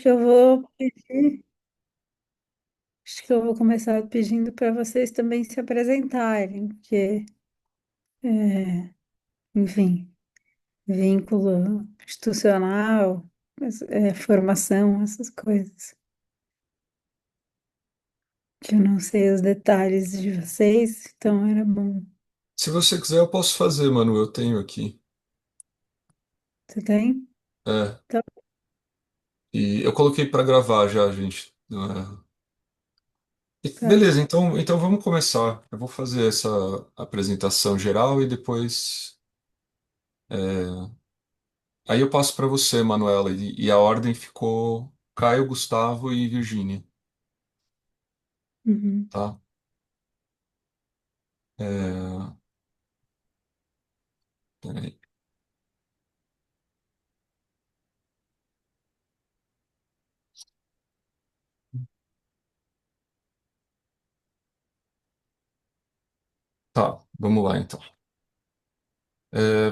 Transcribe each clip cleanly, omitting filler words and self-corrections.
que eu vou pedir, acho que eu vou começar pedindo para vocês também se apresentarem, porque, é, enfim, vínculo institucional, formação, essas coisas, que eu não sei os detalhes de vocês, então era bom. Se você quiser, eu posso fazer, mano. Eu tenho aqui. Você tem? É. Então, E eu coloquei pra gravar já, gente. tá. Beleza, então vamos começar. Eu vou fazer essa apresentação geral e depois. Aí eu passo para você, Manuela. E a ordem ficou Caio, Gustavo e Virgínia, Uhum. tá? É, peraí. Tá, vamos lá então.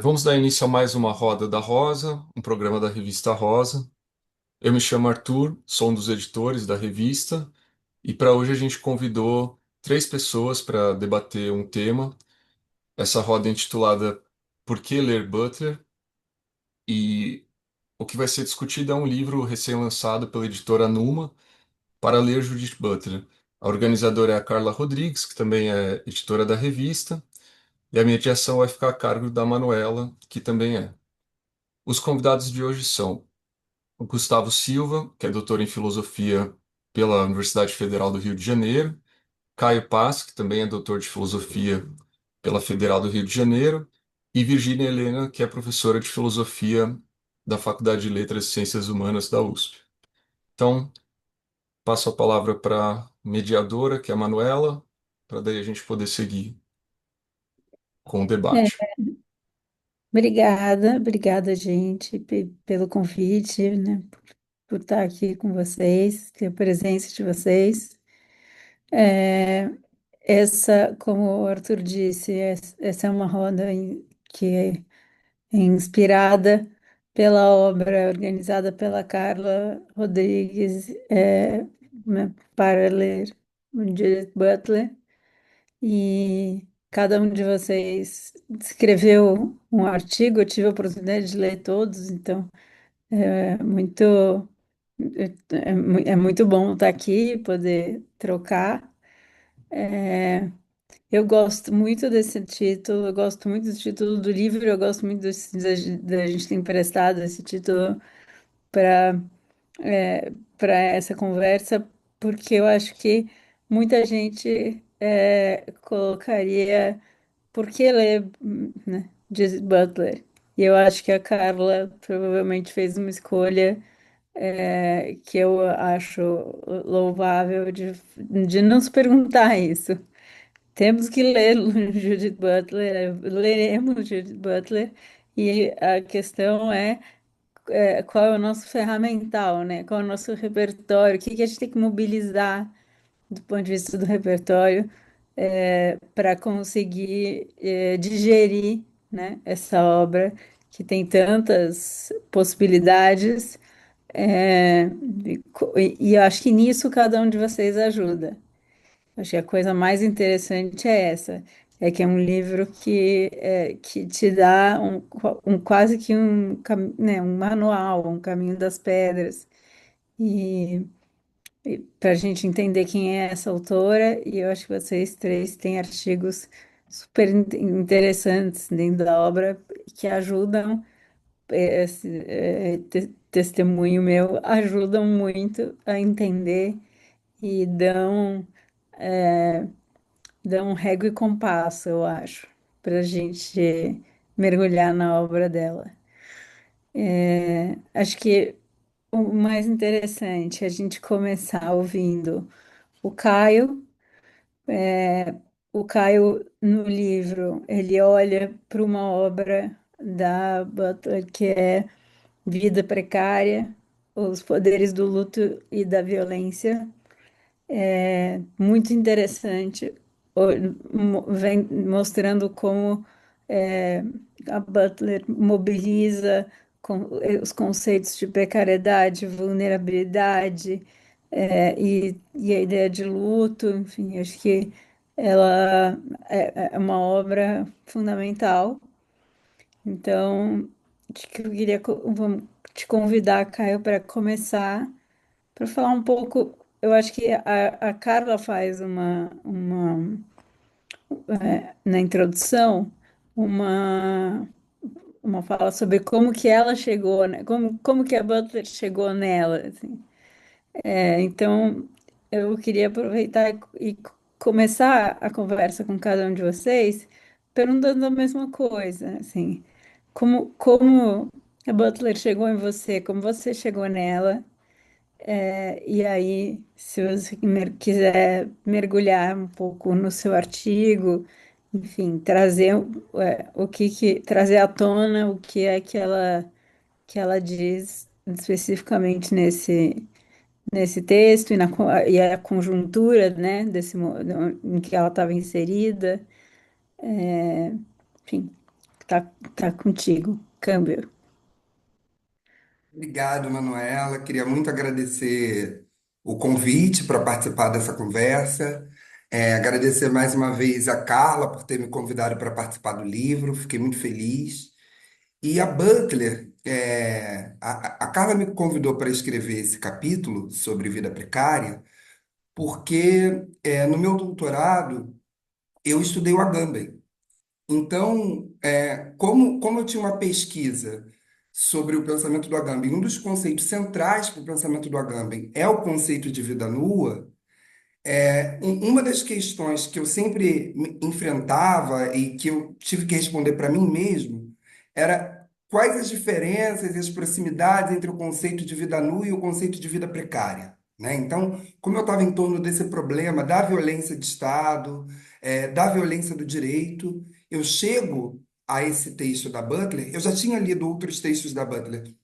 Vamos dar início a mais uma Roda da Rosa, um programa da revista Rosa. Eu me chamo Arthur, sou um dos editores da revista, e para hoje a gente convidou três pessoas para debater um tema. Essa roda é intitulada Por que ler Butler? E o que vai ser discutido é um livro recém-lançado pela editora Numa para ler Judith Butler. A organizadora é a Carla Rodrigues, que também é editora da revista, e a mediação vai ficar a cargo da Manuela, que também é. Os convidados de hoje são o Gustavo Silva, que é doutor em filosofia pela Universidade Federal do Rio de Janeiro, Caio Paz, que também é doutor de filosofia pela Federal do Rio de Janeiro, e Virgínia Helena, que é professora de filosofia da Faculdade de Letras e Ciências Humanas da USP. Então, passo a palavra para a mediadora, que é a Manuela, para daí a gente poder seguir com o É, debate. obrigada, gente, pelo convite, né, por estar aqui com vocês, ter a presença de vocês. É, como o Arthur disse, essa é uma roda que é inspirada pela obra organizada pela Carla Rodrigues, né, para ler Judith Butler, e cada um de vocês escreveu um artigo, eu tive a oportunidade de ler todos, então é muito, é muito bom estar aqui, poder trocar. É, eu gosto muito desse título, eu gosto muito do título do livro, eu gosto muito da gente ter emprestado esse título para para essa conversa, porque eu acho que muita gente colocaria por que ler, né, Judith Butler. E eu acho que a Carla provavelmente fez uma escolha que eu acho louvável de não se perguntar isso. Temos que ler Judith Butler, leremos Judith Butler, e a questão é qual é o nosso ferramental, né? Qual é o nosso repertório, o que que a gente tem que mobilizar do ponto de vista do repertório para conseguir digerir, né, essa obra que tem tantas possibilidades, é, e eu acho que nisso cada um de vocês ajuda. Acho que a coisa mais interessante é essa, é que é um livro que te dá quase que né, um manual, um caminho das pedras, e, para a gente entender quem é essa autora, e eu acho que vocês três têm artigos super interessantes dentro da obra que ajudam, testemunho meu, ajudam muito a entender e dão régua e compasso, eu acho, para a gente mergulhar na obra dela. Acho que o mais interessante é a gente começar ouvindo o Caio. O Caio, no livro, ele olha para uma obra da Butler que é Vida Precária, Os Poderes do Luto e da Violência. É muito interessante, vem mostrando como é, a Butler mobiliza os conceitos de precariedade, vulnerabilidade, e a ideia de luto, enfim, acho que ela é uma obra fundamental. Então, acho que eu queria vamos te convidar, Caio, para começar, para falar um pouco. Eu acho que a Carla faz na introdução, uma, uma fala sobre como que ela chegou, né? Como que a Butler chegou nela, assim. Então, eu queria aproveitar e começar a conversa com cada um de vocês perguntando a mesma coisa, assim, como a Butler chegou em você, como você chegou nela, e aí, se você quiser mergulhar um pouco no seu artigo, enfim, trazer trazer à tona o que é que ela diz especificamente nesse texto e a conjuntura, né, em que ela estava inserida. Enfim, tá, tá contigo, câmbio. Obrigado, Manuela. Queria muito agradecer o convite para participar dessa conversa. Agradecer mais uma vez a Carla por ter me convidado para participar do livro. Fiquei muito feliz. E a Butler, a Carla me convidou para escrever esse capítulo sobre vida precária, porque no meu doutorado eu estudei o Agamben. Então, como eu tinha uma pesquisa sobre o pensamento do Agamben, um dos conceitos centrais para o pensamento do Agamben é o conceito de vida nua. Uma das questões que eu sempre enfrentava e que eu tive que responder para mim mesmo era quais as diferenças e as proximidades entre o conceito de vida nua e o conceito de vida precária, né? Então, como eu estava em torno desse problema da violência de Estado, da violência do direito, eu chego a esse texto da Butler. Eu já tinha lido outros textos da Butler,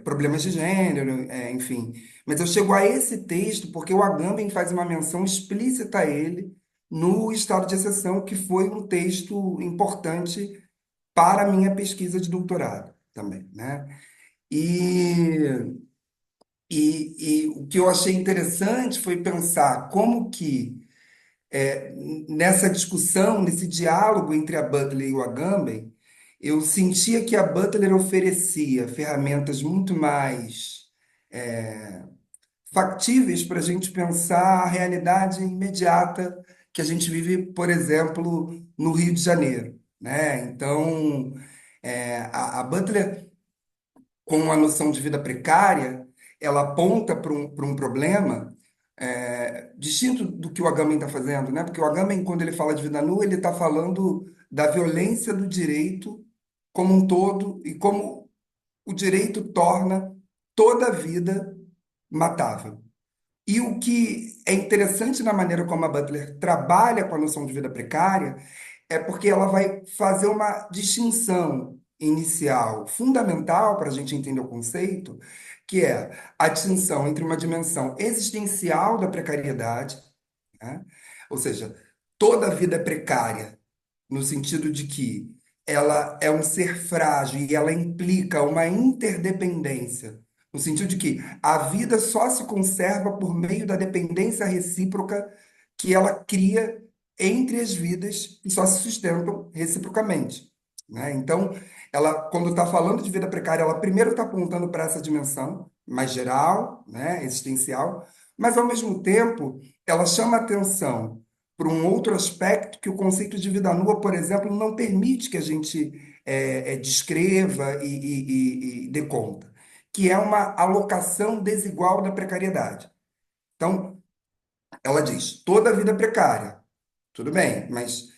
problemas de gênero, enfim. Mas eu chego a esse texto porque o Agamben faz uma menção explícita a ele no estado de exceção, que foi um texto importante para a minha pesquisa de doutorado também, né? E, e o que eu achei interessante foi pensar como que nessa discussão, nesse diálogo entre a Butler e o Agamben, eu sentia que a Butler oferecia ferramentas muito mais factíveis para a gente pensar a realidade imediata que a gente vive, por exemplo, no Rio de Janeiro, né? Então, a Butler, com a noção de vida precária, ela aponta para um problema distinto do que o Agamben está fazendo, né? Porque o Agamben, quando ele fala de vida nua, ele está falando da violência do direito como um todo e como o direito torna toda a vida matável. E o que é interessante na maneira como a Butler trabalha com a noção de vida precária é porque ela vai fazer uma distinção inicial fundamental para a gente entender o conceito, que é a distinção entre uma dimensão existencial da precariedade, né? Ou seja, toda a vida é precária, no sentido de que ela é um ser frágil e ela implica uma interdependência, no sentido de que a vida só se conserva por meio da dependência recíproca que ela cria entre as vidas que só se sustentam reciprocamente, né? Então, ela, quando está falando de vida precária, ela primeiro está apontando para essa dimensão mais geral, né, existencial, mas ao mesmo tempo ela chama atenção por um outro aspecto que o conceito de vida nua, por exemplo, não permite que a gente descreva e dê conta, que é uma alocação desigual da precariedade. Então, ela diz, toda a vida é precária, tudo bem, mas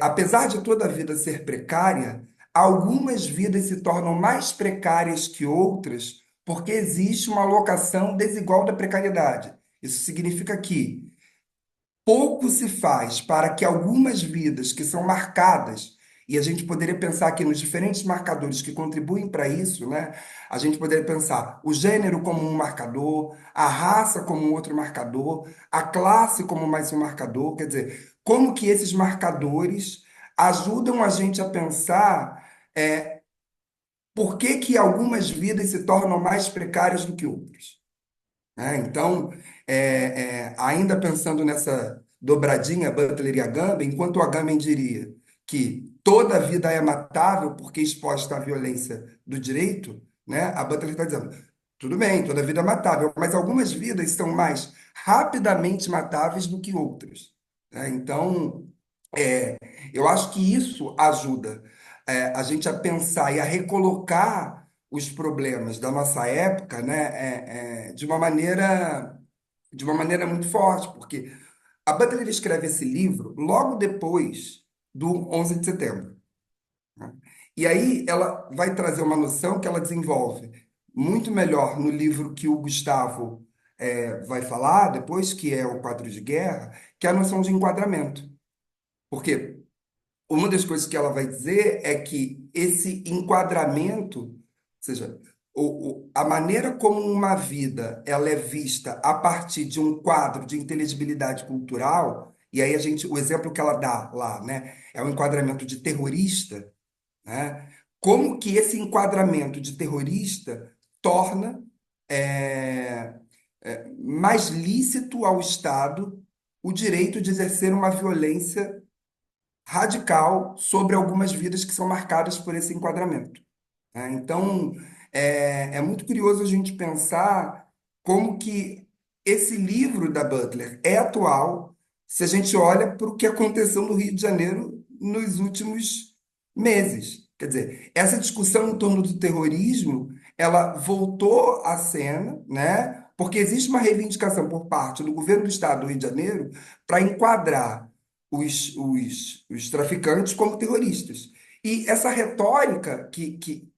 apesar de toda a vida ser precária, algumas vidas se tornam mais precárias que outras porque existe uma alocação desigual da precariedade. Isso significa que pouco se faz para que algumas vidas que são marcadas, e a gente poderia pensar aqui nos diferentes marcadores que contribuem para isso, né? A gente poderia pensar o gênero como um marcador, a raça como um outro marcador, a classe como mais um marcador, quer dizer, como que esses marcadores ajudam a gente a pensar por que que algumas vidas se tornam mais precárias do que outras? Né? Então, ainda pensando nessa dobradinha Butler e Agamben, enquanto o Agamben diria que toda vida é matável porque exposta à violência do direito, né? A Butler está dizendo, tudo bem, toda vida é matável, mas algumas vidas são mais rapidamente matáveis do que outras. Né? Então, é, eu acho que isso ajuda a gente a pensar e a recolocar os problemas da nossa época, né, de uma maneira muito forte, porque a Butler escreve esse livro logo depois do 11 de setembro. Né? E aí ela vai trazer uma noção que ela desenvolve muito melhor no livro que o Gustavo vai falar depois, que é o Quadro de Guerra, que é a noção de enquadramento. Porque uma das coisas que ela vai dizer é que esse enquadramento, ou seja, a maneira como uma vida ela é vista a partir de um quadro de inteligibilidade cultural, e aí o exemplo que ela dá lá, né, é o enquadramento de terrorista, né? Como que esse enquadramento de terrorista torna é, mais lícito ao Estado o direito de exercer uma violência radical sobre algumas vidas que são marcadas por esse enquadramento. Né? Então, é muito curioso a gente pensar como que esse livro da Butler é atual se a gente olha para o que aconteceu no Rio de Janeiro nos últimos meses. Quer dizer, essa discussão em torno do terrorismo, ela voltou à cena, né? Porque existe uma reivindicação por parte do governo do estado do Rio de Janeiro para enquadrar os traficantes como terroristas. E essa retórica que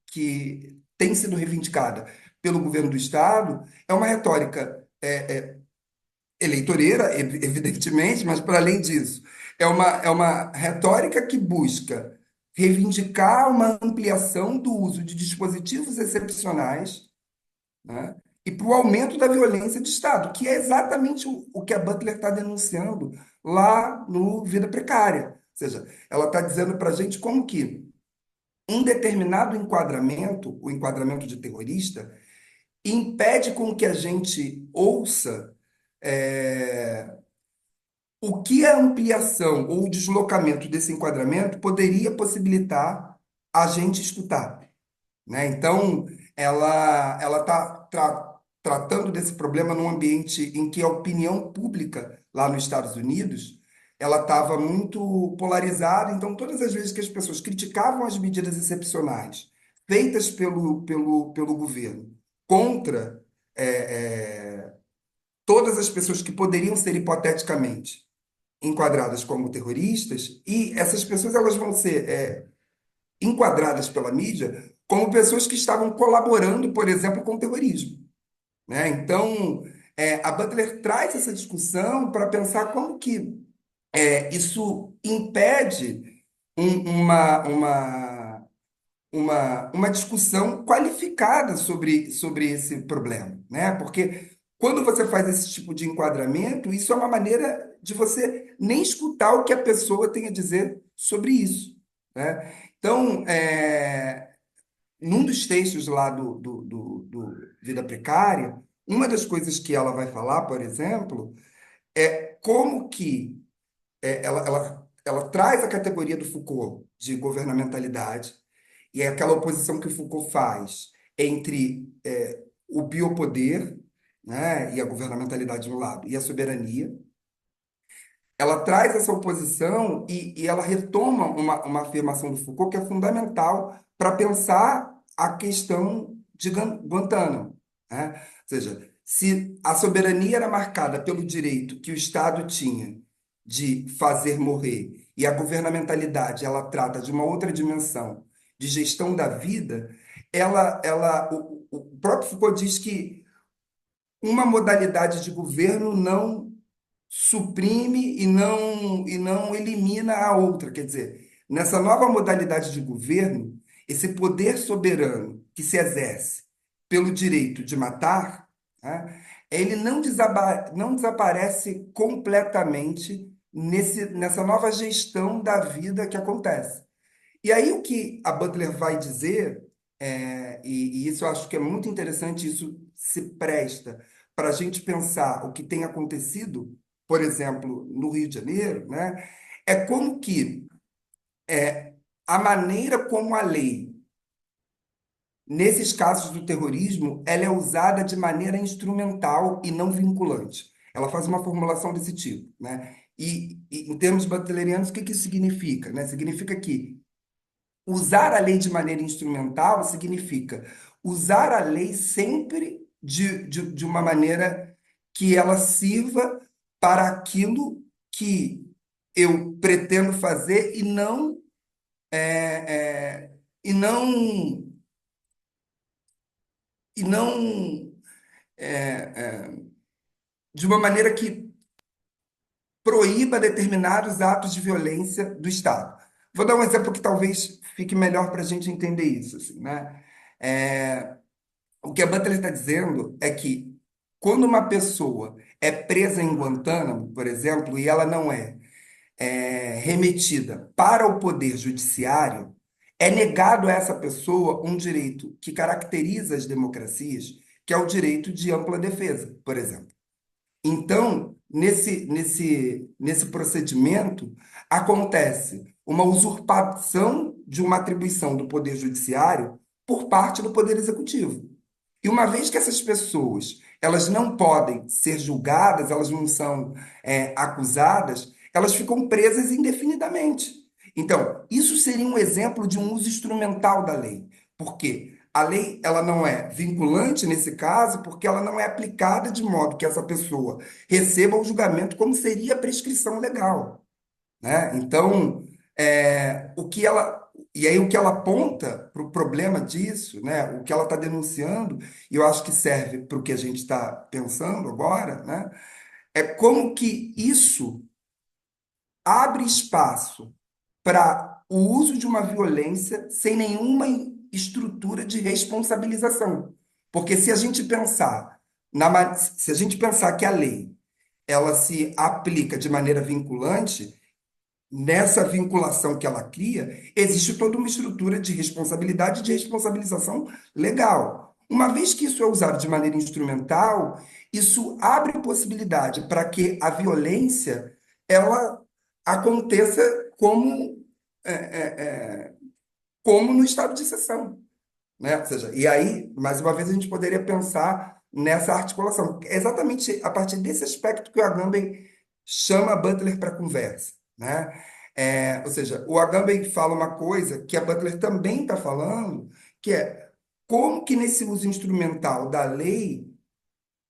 tem sido reivindicada pelo governo do Estado é uma retórica eleitoreira, evidentemente, mas para além disso, é uma retórica que busca reivindicar uma ampliação do uso de dispositivos excepcionais, né? E para o aumento da violência de Estado, que é exatamente o que a Butler está denunciando lá no Vida Precária. Ou seja, ela está dizendo para a gente como que um determinado enquadramento, o enquadramento de terrorista, impede com que a gente ouça é, o que a ampliação ou o deslocamento desse enquadramento poderia possibilitar a gente escutar. Né? Então, ela está tratando desse problema num ambiente em que a opinião pública lá nos Estados Unidos ela estava muito polarizada. Então, todas as vezes que as pessoas criticavam as medidas excepcionais feitas pelo governo contra é, todas as pessoas que poderiam ser hipoteticamente enquadradas como terroristas, e essas pessoas elas vão ser enquadradas pela mídia como pessoas que estavam colaborando, por exemplo, com o terrorismo. Né? Então, a Butler traz essa discussão para pensar como que isso impede uma discussão qualificada sobre esse problema, né? Porque quando você faz esse tipo de enquadramento, isso é uma maneira de você nem escutar o que a pessoa tem a dizer sobre isso, né? Então, num dos textos lá do Vida Precária, uma das coisas que ela vai falar, por exemplo, é como que ela traz a categoria do Foucault de governamentalidade, e é aquela oposição que o Foucault faz entre o biopoder, né, e a governamentalidade de um lado, e a soberania. Ela traz essa oposição e ela retoma uma afirmação do Foucault que é fundamental para pensar a questão de Guantánamo, né? Ou seja, se a soberania era marcada pelo direito que o Estado tinha de fazer morrer e a governamentalidade ela trata de uma outra dimensão de gestão da vida, o próprio Foucault diz que uma modalidade de governo não suprime e não elimina a outra. Quer dizer, nessa nova modalidade de governo, esse poder soberano que se exerce pelo direito de matar, né, ele não desaparece completamente nessa nova gestão da vida que acontece. E aí o que a Butler vai dizer E isso eu acho que é muito interessante, isso se presta para a gente pensar o que tem acontecido, por exemplo, no Rio de Janeiro, né? É como que a maneira como a lei, nesses casos do terrorismo, ela é usada de maneira instrumental e não vinculante. Ela faz uma formulação desse tipo, né? E em termos butlerianos, o que que isso significa, né? Significa que usar a lei de maneira instrumental significa usar a lei sempre de uma maneira que ela sirva para aquilo que eu pretendo fazer é, e não e não de uma maneira que proíba determinados atos de violência do Estado. Vou dar um exemplo que talvez fique melhor para a gente entender isso, assim, né? É, O que a Butler está dizendo é que quando uma pessoa é presa em Guantánamo, por exemplo, e ela não é remetida para o poder judiciário, é negado a essa pessoa um direito que caracteriza as democracias, que é o direito de ampla defesa, por exemplo. Então, nesse procedimento, acontece uma usurpação de uma atribuição do Poder Judiciário por parte do Poder Executivo. E uma vez que essas pessoas elas não podem ser julgadas, elas não são acusadas, elas ficam presas indefinidamente. Então, isso seria um exemplo de um uso instrumental da lei. Por quê? A lei ela não é vinculante nesse caso, porque ela não é aplicada de modo que essa pessoa receba o julgamento como seria a prescrição legal, né? Então, o que ela e aí o que ela aponta para o problema disso, né? O que ela está denunciando, e eu acho que serve para o que a gente está pensando agora, né? É como que isso abre espaço para o uso de uma violência sem nenhuma estrutura de responsabilização. Porque se a gente pensar que a lei ela se aplica de maneira vinculante, nessa vinculação que ela cria, existe toda uma estrutura de responsabilidade e de responsabilização legal. Uma vez que isso é usado de maneira instrumental, isso abre possibilidade para que a violência ela aconteça como, é, é, é, como no estado de exceção, né? Ou seja, e aí, mais uma vez, a gente poderia pensar nessa articulação. É exatamente a partir desse aspecto que o Agamben chama Butler para conversa, né? Ou seja, o Agamben fala uma coisa que a Butler também está falando, que é como que nesse uso instrumental da lei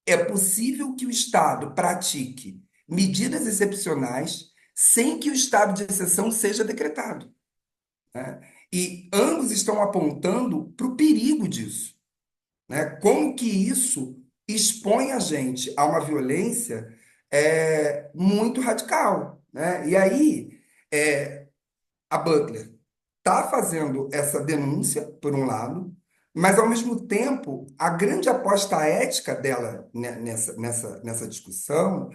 é possível que o Estado pratique medidas excepcionais sem que o estado de exceção seja decretado, né? E ambos estão apontando para o perigo disso, né? Como que isso expõe a gente a uma violência muito radical, né? E aí a Butler está fazendo essa denúncia, por um lado, mas ao mesmo tempo a grande aposta ética dela nessa discussão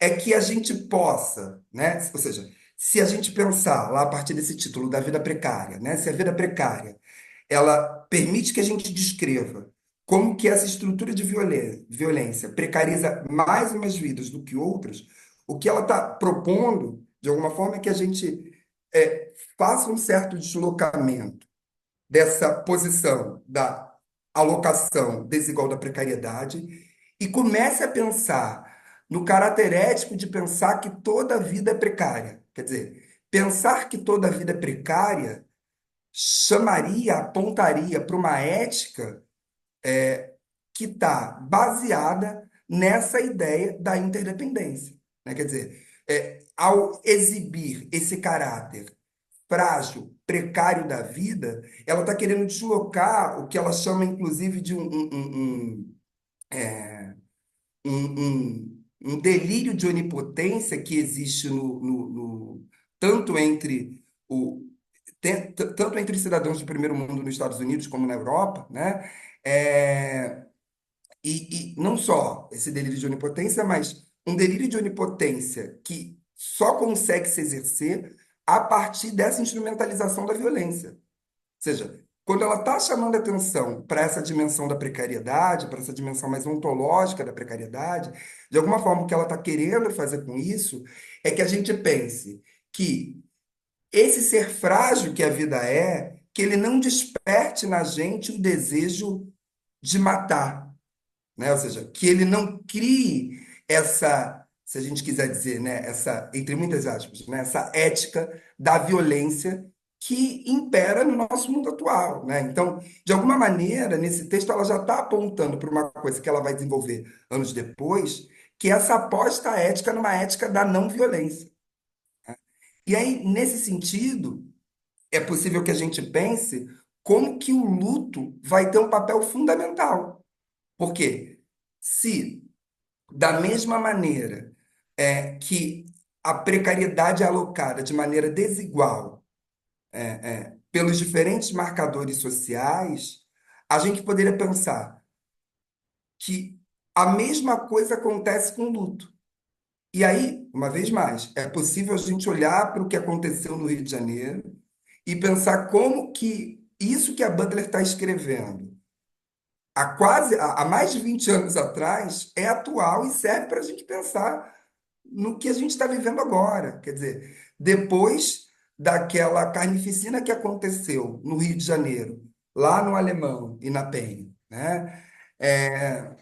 é que a gente possa, né? Ou seja, se a gente pensar lá a partir desse título da vida precária, né? Se a vida precária ela permite que a gente descreva como que essa estrutura de violência precariza mais umas vidas do que outras, o que ela está propondo, de alguma forma, é que a gente faça um certo deslocamento dessa posição da alocação desigual da precariedade e comece a pensar no caráter ético de pensar que toda vida é precária. Quer dizer, pensar que toda vida é precária apontaria para uma ética que está baseada nessa ideia da interdependência, né? Quer dizer, ao exibir esse caráter frágil, precário da vida, ela está querendo deslocar o que ela chama, inclusive, de um delírio de onipotência que existe tanto entre tanto entre cidadãos de primeiro mundo nos Estados Unidos como na Europa, né? É, e não só esse delírio de onipotência, mas um delírio de onipotência que só consegue se exercer a partir dessa instrumentalização da violência. Ou seja, quando ela está chamando atenção para essa dimensão da precariedade, para essa dimensão mais ontológica da precariedade, de alguma forma o que ela está querendo fazer com isso é que a gente pense que esse ser frágil que a vida é, que ele não desperte na gente o desejo de matar, né? Ou seja, que ele não crie essa, se a gente quiser dizer, né, essa, entre muitas aspas, né, essa ética da violência que impera no nosso mundo atual, né? Então, de alguma maneira, nesse texto ela já está apontando para uma coisa que ela vai desenvolver anos depois, que é essa aposta ética numa ética da não violência. E aí, nesse sentido, é possível que a gente pense como que o luto vai ter um papel fundamental. Por quê? Se da mesma maneira que a precariedade é alocada de maneira desigual pelos diferentes marcadores sociais, a gente poderia pensar que a mesma coisa acontece com o luto. E aí, uma vez mais, é possível a gente olhar para o que aconteceu no Rio de Janeiro e pensar como que isso que a Butler está escrevendo há mais de 20 anos atrás é atual e serve para a gente pensar no que a gente está vivendo agora. Quer dizer, depois daquela carnificina que aconteceu no Rio de Janeiro, lá no Alemão e na Penha, né? É,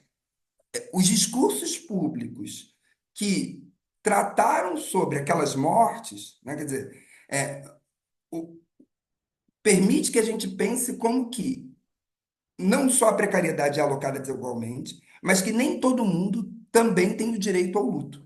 os discursos públicos que trataram sobre aquelas mortes, né? Quer dizer, é, o- permite que a gente pense como que não só a precariedade é alocada desigualmente, mas que nem todo mundo também tem o direito ao luto.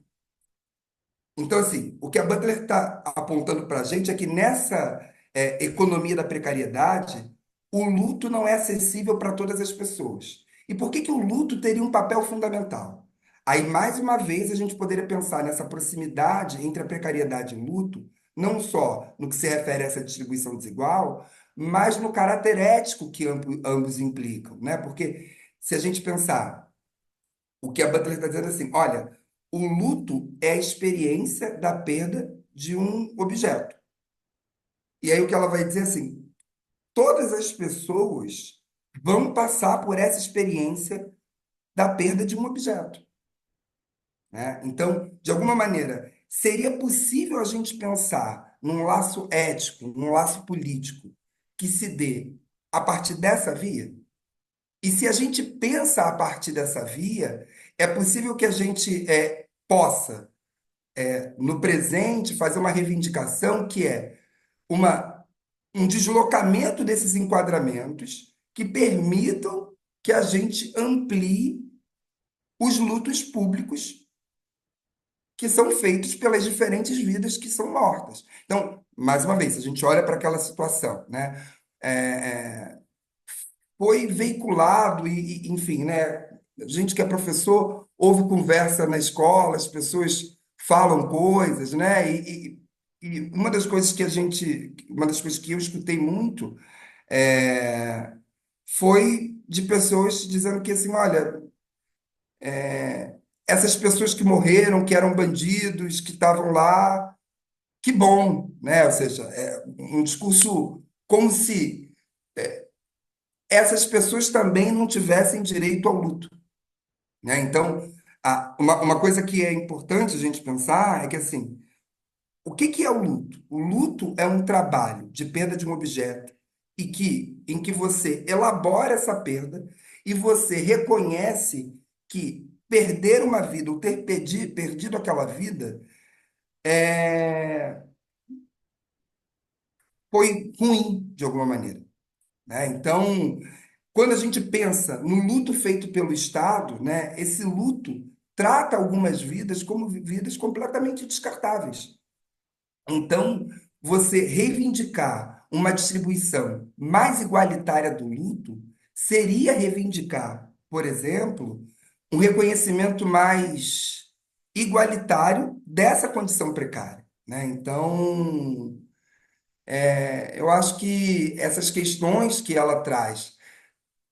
Então, assim, o que a Butler está apontando para a gente é que nessa economia da precariedade, o luto não é acessível para todas as pessoas. E por que que o luto teria um papel fundamental? Aí, mais uma vez, a gente poderia pensar nessa proximidade entre a precariedade e o luto, não só no que se refere a essa distribuição desigual, mas no caráter ético que ambos implicam, né? Porque se a gente pensar o que a Butler está dizendo é assim, olha, o luto é a experiência da perda de um objeto. E aí o que ela vai dizer é assim, todas as pessoas vão passar por essa experiência da perda de um objeto, né? Então, de alguma maneira, seria possível a gente pensar num laço ético, num laço político que se dê a partir dessa via? E se a gente pensa a partir dessa via, é possível que a gente possa no presente, fazer uma reivindicação que é uma, um deslocamento desses enquadramentos que permitam que a gente amplie os lutos públicos que são feitos pelas diferentes vidas que são mortas. Então, mais uma vez, a gente olha para aquela situação, né? É, é, foi veiculado enfim, né? Gente que é professor ouve conversa na escola, as pessoas falam coisas, né? E uma das coisas que uma das coisas que eu escutei muito é, foi de pessoas dizendo que assim, olha, essas pessoas que morreram, que eram bandidos, que estavam lá, que bom, né? Ou seja, é um discurso como se essas pessoas também não tivessem direito ao luto, né? Então, uma coisa que é importante a gente pensar é que, assim, o que que é o luto? O luto é um trabalho de perda de um objeto em que você elabora essa perda e você reconhece que perder uma vida ou ter perdido aquela vida foi ruim de alguma maneira, né? Então, quando a gente pensa no luto feito pelo Estado, né, esse luto trata algumas vidas como vidas completamente descartáveis. Então, você reivindicar uma distribuição mais igualitária do luto seria reivindicar, por exemplo, um reconhecimento mais igualitário dessa condição precária, né? Então, eu acho que essas questões que ela traz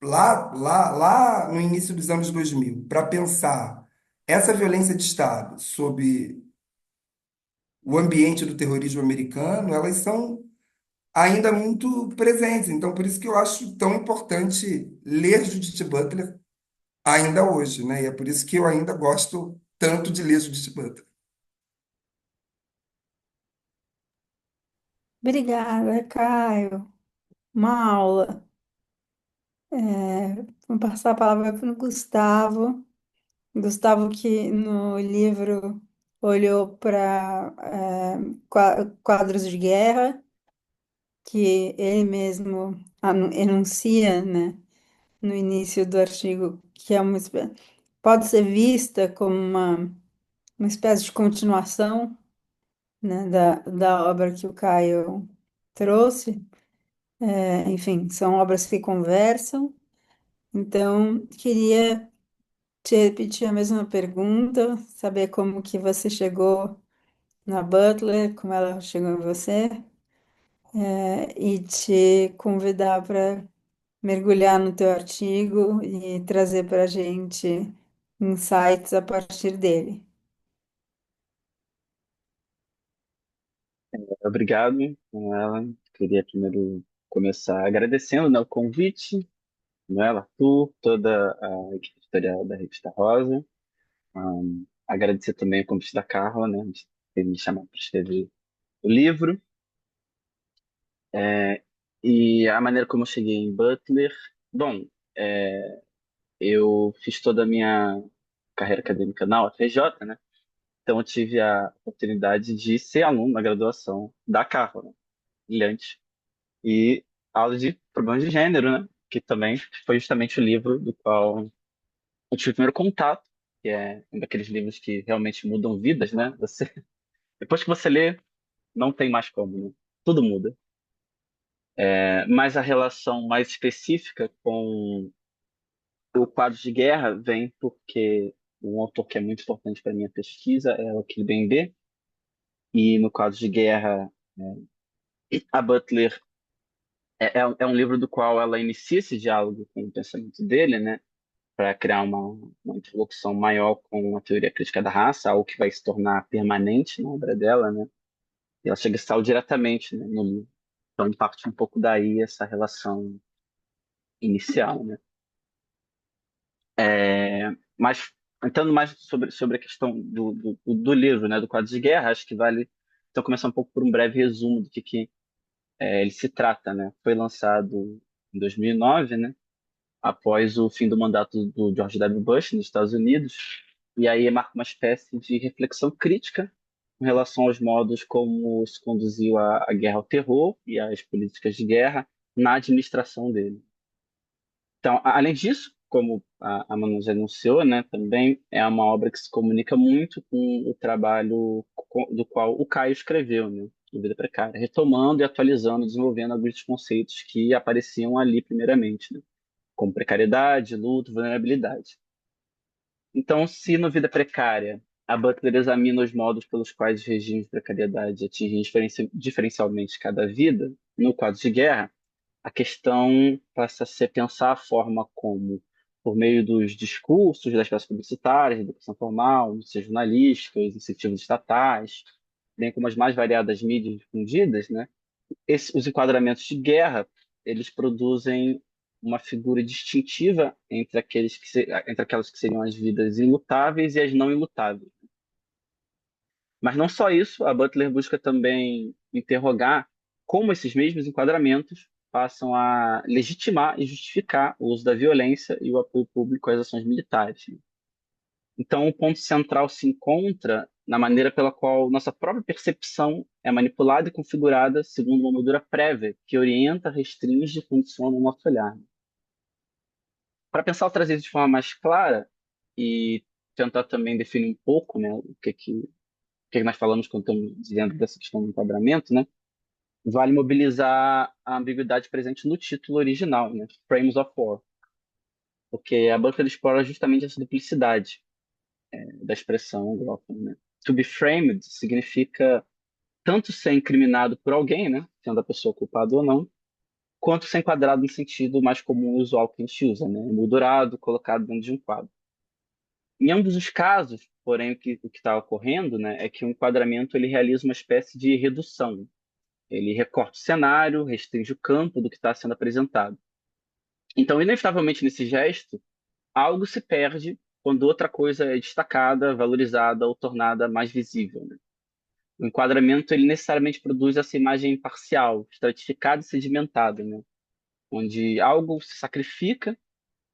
lá no início dos anos 2000 para pensar essa violência de Estado sob o ambiente do terrorismo americano, elas são ainda muito presentes. Então, por isso que eu acho tão importante ler Judith Butler ainda hoje, né? E é por isso que eu ainda gosto tanto de ler Judith Butler. Obrigada, Caio. Uma aula. Vou passar a palavra para o Gustavo. Gustavo que no livro olhou para quadros de guerra, que ele mesmo enuncia, né, no início do artigo, que é pode ser vista como uma espécie de continuação, né, da obra que o Caio trouxe. Enfim, são obras que conversam. Então, queria te repetir a mesma pergunta, saber como que você chegou na Butler, como ela chegou em você, e te convidar para mergulhar no teu artigo e trazer para a gente insights a partir dele. Obrigado, Manuela. Queria primeiro começar agradecendo, né, o convite, Manuela, Arthur, toda a equipe editorial da Revista Rosa. Agradecer também o convite da Carla, né, de ter me chamado para escrever o livro. E a maneira como eu cheguei em Butler. Bom, eu fiz toda a minha carreira acadêmica na UFRJ, né? Então eu tive a oportunidade de ser aluno na graduação da Carla, né? Brilhante. E aula de problemas de gênero, né? Que também foi justamente o livro do qual eu tive o primeiro contato, que é um daqueles livros que realmente mudam vidas, né? Depois que você lê, não tem mais como, né? Tudo muda. Mas a relação mais específica com o quadro de guerra vem porque um autor que é muito importante para minha pesquisa é o Achille Mbembe, e no quadro de guerra, a Butler é um livro do qual ela inicia esse diálogo com o pensamento dele, né? Para criar uma interlocução maior com a teoria crítica da raça, algo que vai se tornar permanente na obra dela, né? E ela chega a estar diretamente, né, no livro. Então parte um pouco daí essa relação inicial, né? Mas entrando mais sobre a questão do livro, né, do quadro de guerra, acho que vale então começar um pouco por um breve resumo do que ele se trata, né? Foi lançado em 2009, né? Após o fim do mandato do George W. Bush nos Estados Unidos, e aí marca uma espécie de reflexão crítica em relação aos modos como se conduziu a guerra ao terror e as políticas de guerra na administração dele. Então, além disso, como a Manu já anunciou, né, também é uma obra que se comunica muito com o trabalho do qual o Caio escreveu, né, o Vida Precária, retomando e atualizando, desenvolvendo alguns dos conceitos que apareciam ali primeiramente, né, como precariedade, luto, vulnerabilidade. Então, se no Vida Precária a Butler examina os modos pelos quais os regimes de precariedade atingem diferencialmente cada vida, no quadro de guerra, a questão passa a ser pensar a forma como, por meio dos discursos das peças publicitárias, educação formal, notícias jornalísticas, incentivos estatais, bem como as mais variadas mídias difundidas, né? Os enquadramentos de guerra, eles produzem uma figura distintiva entre aquelas que seriam as vidas ilutáveis e as não ilutáveis. Mas não só isso, a Butler busca também interrogar como esses mesmos enquadramentos passam a legitimar e justificar o uso da violência e o apoio público às ações militares. Então, o ponto central se encontra na maneira pela qual nossa própria percepção é manipulada e configurada segundo uma moldura prévia que orienta, restringe e condiciona o nosso olhar. Para pensar o trazer de forma mais clara e tentar também definir um pouco, né, o que nós falamos quando estamos dizendo dessa questão do enquadramento, né? Vale mobilizar a ambiguidade presente no título original, né? Frames of War, porque a Butler explora justamente essa duplicidade da expressão anglófona, né? To be framed significa tanto ser incriminado por alguém, né? Sendo a pessoa culpada ou não, quanto ser enquadrado no sentido mais comum e usual que a gente usa, né? Emoldurado, colocado dentro de um quadro. Em ambos os casos, porém, o que está ocorrendo, né, é que o enquadramento ele realiza uma espécie de redução. Ele recorta o cenário, restringe o campo do que está sendo apresentado. Então, inevitavelmente, nesse gesto, algo se perde quando outra coisa é destacada, valorizada ou tornada mais visível, né? O enquadramento, ele necessariamente produz essa imagem parcial, estratificada e sedimentada, né? Onde algo se sacrifica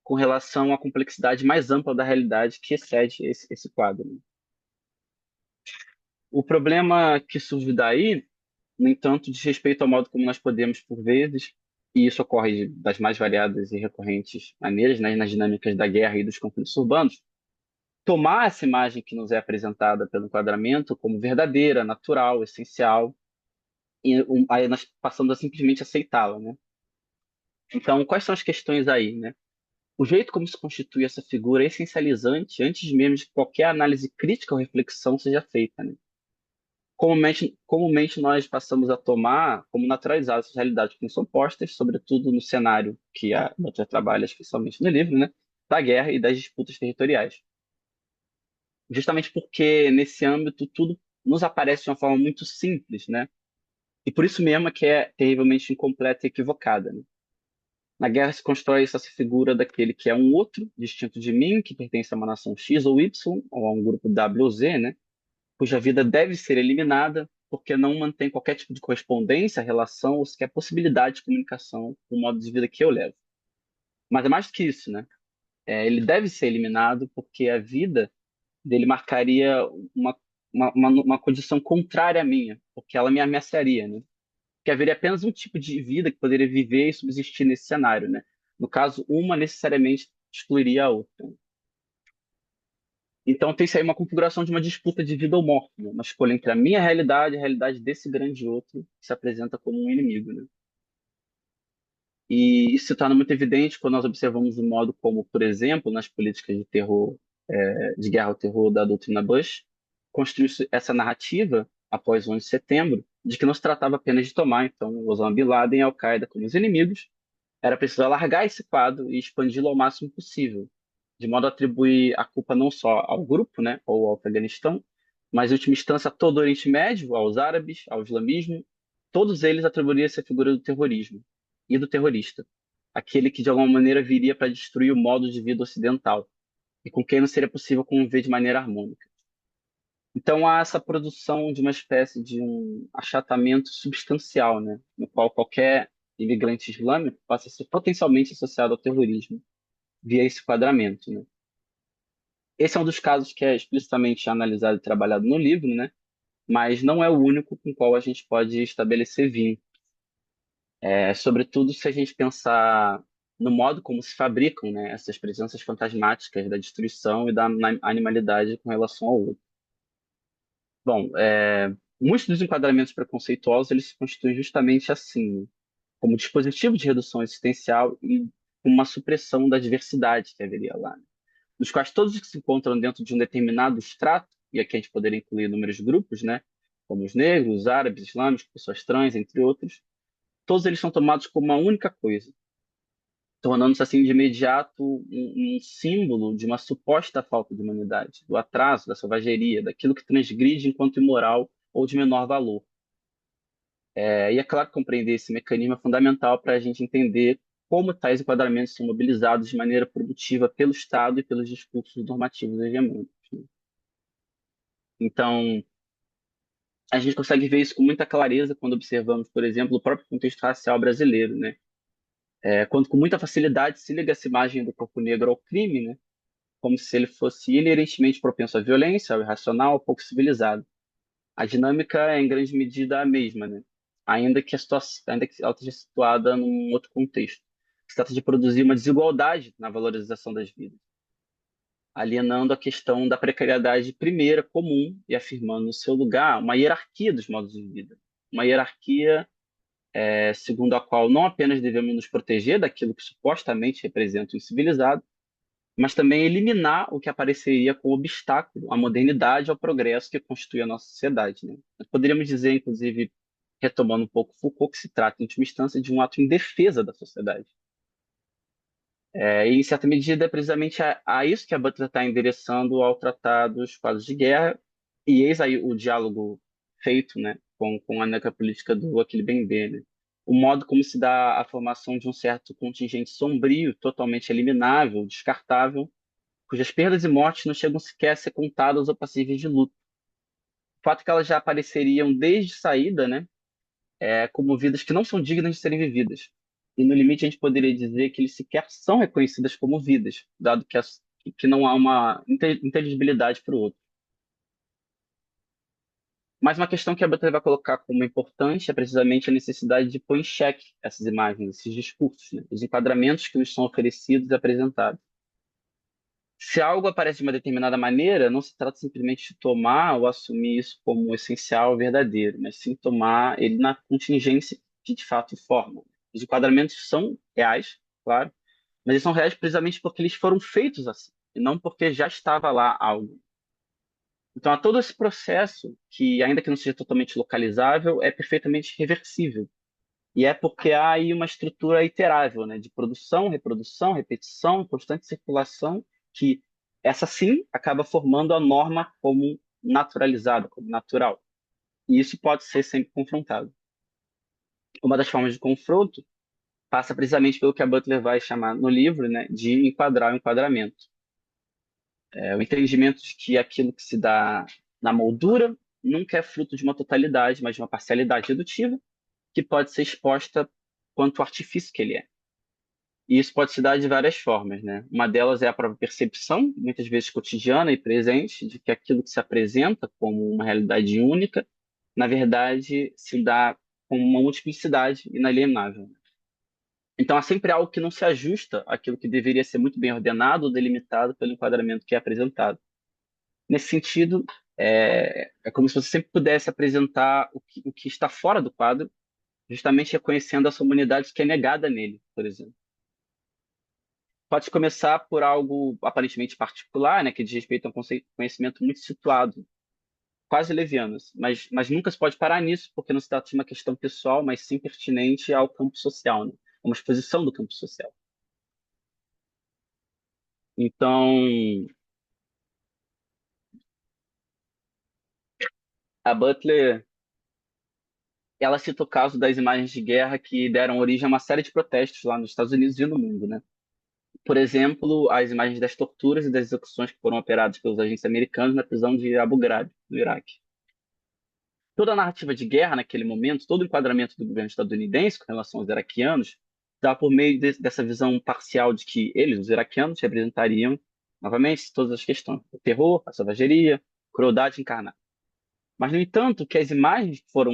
com relação à complexidade mais ampla da realidade que excede esse quadro, né? O problema que surge daí, no entanto, diz respeito ao modo como nós podemos, por vezes, e isso ocorre das mais variadas e recorrentes maneiras, né, nas dinâmicas da guerra e dos conflitos urbanos, tomar essa imagem que nos é apresentada pelo enquadramento como verdadeira, natural, essencial, e aí nós passamos a simplesmente aceitá-la, né? Então, quais são as questões aí, né? O jeito como se constitui essa figura é essencializante antes mesmo de qualquer análise crítica ou reflexão seja feita, né? Comumente nós passamos a tomar como naturalizadas essas realidades que nos são postas, sobretudo no cenário que a Butler trabalha, especialmente no livro, né? Da guerra e das disputas territoriais. Justamente porque nesse âmbito tudo nos aparece de uma forma muito simples, né? E por isso mesmo é que é terrivelmente incompleta e equivocada, né? Na guerra se constrói essa figura daquele que é um outro, distinto de mim, que pertence a uma nação X ou Y, ou a um grupo W ou Z, né? Cuja vida deve ser eliminada porque não mantém qualquer tipo de correspondência, relação ou sequer possibilidade de comunicação com o modo de vida que eu levo. Mas é mais do que isso, né? Ele deve ser eliminado porque a vida dele marcaria uma condição contrária à minha, porque ela me ameaçaria, né? Que haveria apenas um tipo de vida que poderia viver e subsistir nesse cenário, né? No caso, uma necessariamente excluiria a outra. Então tem-se aí uma configuração de uma disputa de vida ou morte, né? Uma escolha entre a minha realidade e a realidade desse grande outro que se apresenta como um inimigo, né? E isso se torna muito evidente quando nós observamos o modo como, por exemplo, nas políticas de terror, de guerra ao terror da doutrina Bush, construiu-se essa narrativa após o 11 de setembro de que não se tratava apenas de tomar, então, Osama Bin Laden e Al-Qaeda como os inimigos, era preciso alargar esse quadro e expandi-lo ao máximo possível, de modo a atribuir a culpa não só ao grupo, né, ou ao Afeganistão, mas, em última instância, a todo o Oriente Médio, aos árabes, ao islamismo, todos eles atribuiriam essa figura do terrorismo e do terrorista, aquele que de alguma maneira viria para destruir o modo de vida ocidental e com quem não seria possível conviver de maneira harmônica. Então há essa produção de uma espécie de um achatamento substancial, né, no qual qualquer imigrante islâmico passa a ser potencialmente associado ao terrorismo via esse quadramento, né? Esse é um dos casos que é explicitamente analisado e trabalhado no livro, né? Mas não é o único com o qual a gente pode estabelecer vínculo. Sobretudo se a gente pensar no modo como se fabricam, né, essas presenças fantasmáticas da destruição e da animalidade com relação ao outro. Bom, muitos dos enquadramentos preconceituosos eles se constituem justamente assim, né, como dispositivo de redução existencial e uma supressão da diversidade que haveria lá, né, dos quais todos que se encontram dentro de um determinado extrato, e aqui a gente poderia incluir inúmeros grupos, né, como os negros, os árabes, islâmicos, pessoas trans, entre outros, todos eles são tomados como uma única coisa, tornando-se assim de imediato um símbolo de uma suposta falta de humanidade, do atraso, da selvageria, daquilo que transgride enquanto imoral ou de menor valor. E é claro que compreender esse mecanismo é fundamental para a gente entender como tais enquadramentos são mobilizados de maneira produtiva pelo Estado e pelos discursos normativos hegemônicos, né? Então, a gente consegue ver isso com muita clareza quando observamos, por exemplo, o próprio contexto racial brasileiro, né? Quando com muita facilidade se liga essa imagem do corpo negro ao crime, né? Como se ele fosse inerentemente propenso à violência, ao irracional, ao pouco civilizado. A dinâmica é em grande medida a mesma, né? Ainda que ela esteja situada num outro contexto. Se trata de produzir uma desigualdade na valorização das vidas, alienando a questão da precariedade primeira, comum, e afirmando no seu lugar uma hierarquia dos modos de vida. Uma hierarquia segundo a qual não apenas devemos nos proteger daquilo que supostamente representa o incivilizado, mas também eliminar o que apareceria como obstáculo à modernidade e ao progresso que constitui a nossa sociedade, né? Nós poderíamos dizer, inclusive, retomando um pouco Foucault, que se trata, em última instância, de um ato em defesa da sociedade. E, em certa medida, é precisamente a isso que a Butler está endereçando ao tratar dos quadros de guerra, e eis aí o diálogo feito, né, com a necropolítica do Achille Mbembe, né? O modo como se dá a formação de um certo contingente sombrio, totalmente eliminável, descartável, cujas perdas e mortes não chegam sequer a ser contadas ou passíveis de luto. O fato é que elas já apareceriam desde saída, né, como vidas que não são dignas de serem vividas. E no limite a gente poderia dizer que eles sequer são reconhecidas como vidas, dado que não há uma inteligibilidade para o outro. Mas uma questão que a Butler vai colocar como importante é precisamente a necessidade de pôr em xeque essas imagens, esses discursos, né? Os enquadramentos que nos são oferecidos e apresentados. Se algo aparece de uma determinada maneira, não se trata simplesmente de tomar ou assumir isso como essencial, verdadeiro, mas sim tomar ele na contingência que de fato forma. Os enquadramentos são reais, claro, mas eles são reais precisamente porque eles foram feitos assim, e não porque já estava lá algo. Então, há todo esse processo que, ainda que não seja totalmente localizável, é perfeitamente reversível. E é porque há aí uma estrutura iterável, né, de produção, reprodução, repetição, constante circulação, que essa sim acaba formando a norma como naturalizada, como natural. E isso pode ser sempre confrontado. Uma das formas de confronto passa precisamente pelo que a Butler vai chamar no livro, né, de enquadrar o enquadramento. O entendimento de que aquilo que se dá na moldura nunca é fruto de uma totalidade, mas de uma parcialidade redutiva, que pode ser exposta quanto artifício que ele é. E isso pode se dar de várias formas, né? Uma delas é a própria percepção, muitas vezes cotidiana e presente, de que aquilo que se apresenta como uma realidade única, na verdade, se dá como uma multiplicidade inalienável. Então, há sempre algo que não se ajusta àquilo que deveria ser muito bem ordenado ou delimitado pelo enquadramento que é apresentado. Nesse sentido, é como se você sempre pudesse apresentar o que está fora do quadro, justamente reconhecendo essa humanidade que é negada nele, por exemplo. Pode começar por algo aparentemente particular, né, que diz respeito a um conhecimento muito situado, quase leviano, mas nunca se pode parar nisso, porque não se trata de uma questão pessoal, mas sim pertinente ao campo social, né, uma exposição do campo social. Então, a Butler, ela cita o caso das imagens de guerra que deram origem a uma série de protestos lá nos Estados Unidos e no mundo, né? Por exemplo, as imagens das torturas e das execuções que foram operadas pelos agentes americanos na prisão de Abu Ghraib, no Iraque. Toda a narrativa de guerra naquele momento, todo o enquadramento do governo estadunidense com relação aos iraquianos, dá por meio dessa visão parcial de que eles, os iraquianos, representariam, novamente, todas as questões: o terror, a selvageria, crueldade encarnada. Mas, no entanto, o que as imagens que foram,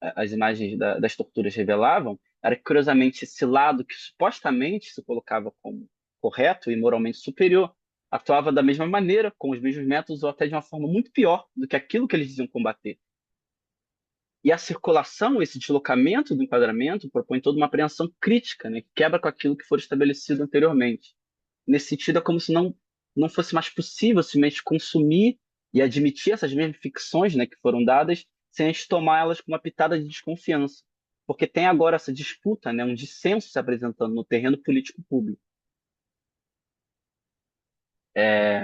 as imagens das torturas revelavam, era que, curiosamente, esse lado que supostamente se colocava como correto e moralmente superior, atuava da mesma maneira, com os mesmos métodos, ou até de uma forma muito pior do que aquilo que eles diziam combater. E a circulação, esse deslocamento do enquadramento, propõe toda uma apreensão crítica, né, que quebra com aquilo que foi estabelecido anteriormente. Nesse sentido, é como se não fosse mais possível simplesmente consumir e admitir essas mesmas ficções, né, que foram dadas, sem a gente tomar elas com uma pitada de desconfiança. Porque tem agora essa disputa, né, um dissenso se apresentando no terreno político público. É,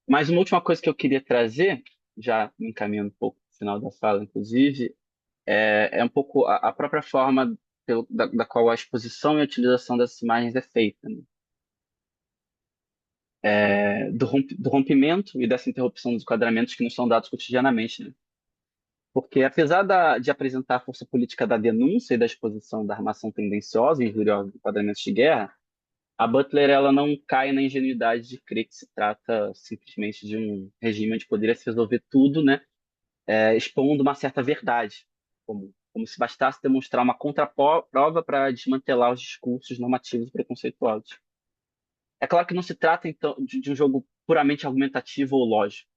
Mas uma última coisa que eu queria trazer, já me encaminhando um pouco para o final da fala, inclusive, é um pouco a própria forma da qual a exposição e a utilização dessas imagens é feita, né? Do rompimento e dessa interrupção dos enquadramentos que nos são dados cotidianamente, né? Porque apesar de apresentar a força política da denúncia e da exposição da armação tendenciosa e injuriosa de enquadramentos de guerra, a Butler ela não cai na ingenuidade de crer que se trata simplesmente de um regime onde poderia se resolver tudo, né? Expondo uma certa verdade, como se bastasse demonstrar uma contraprova para desmantelar os discursos normativos e preconceituosos. É claro que não se trata, então, de um jogo puramente argumentativo ou lógico.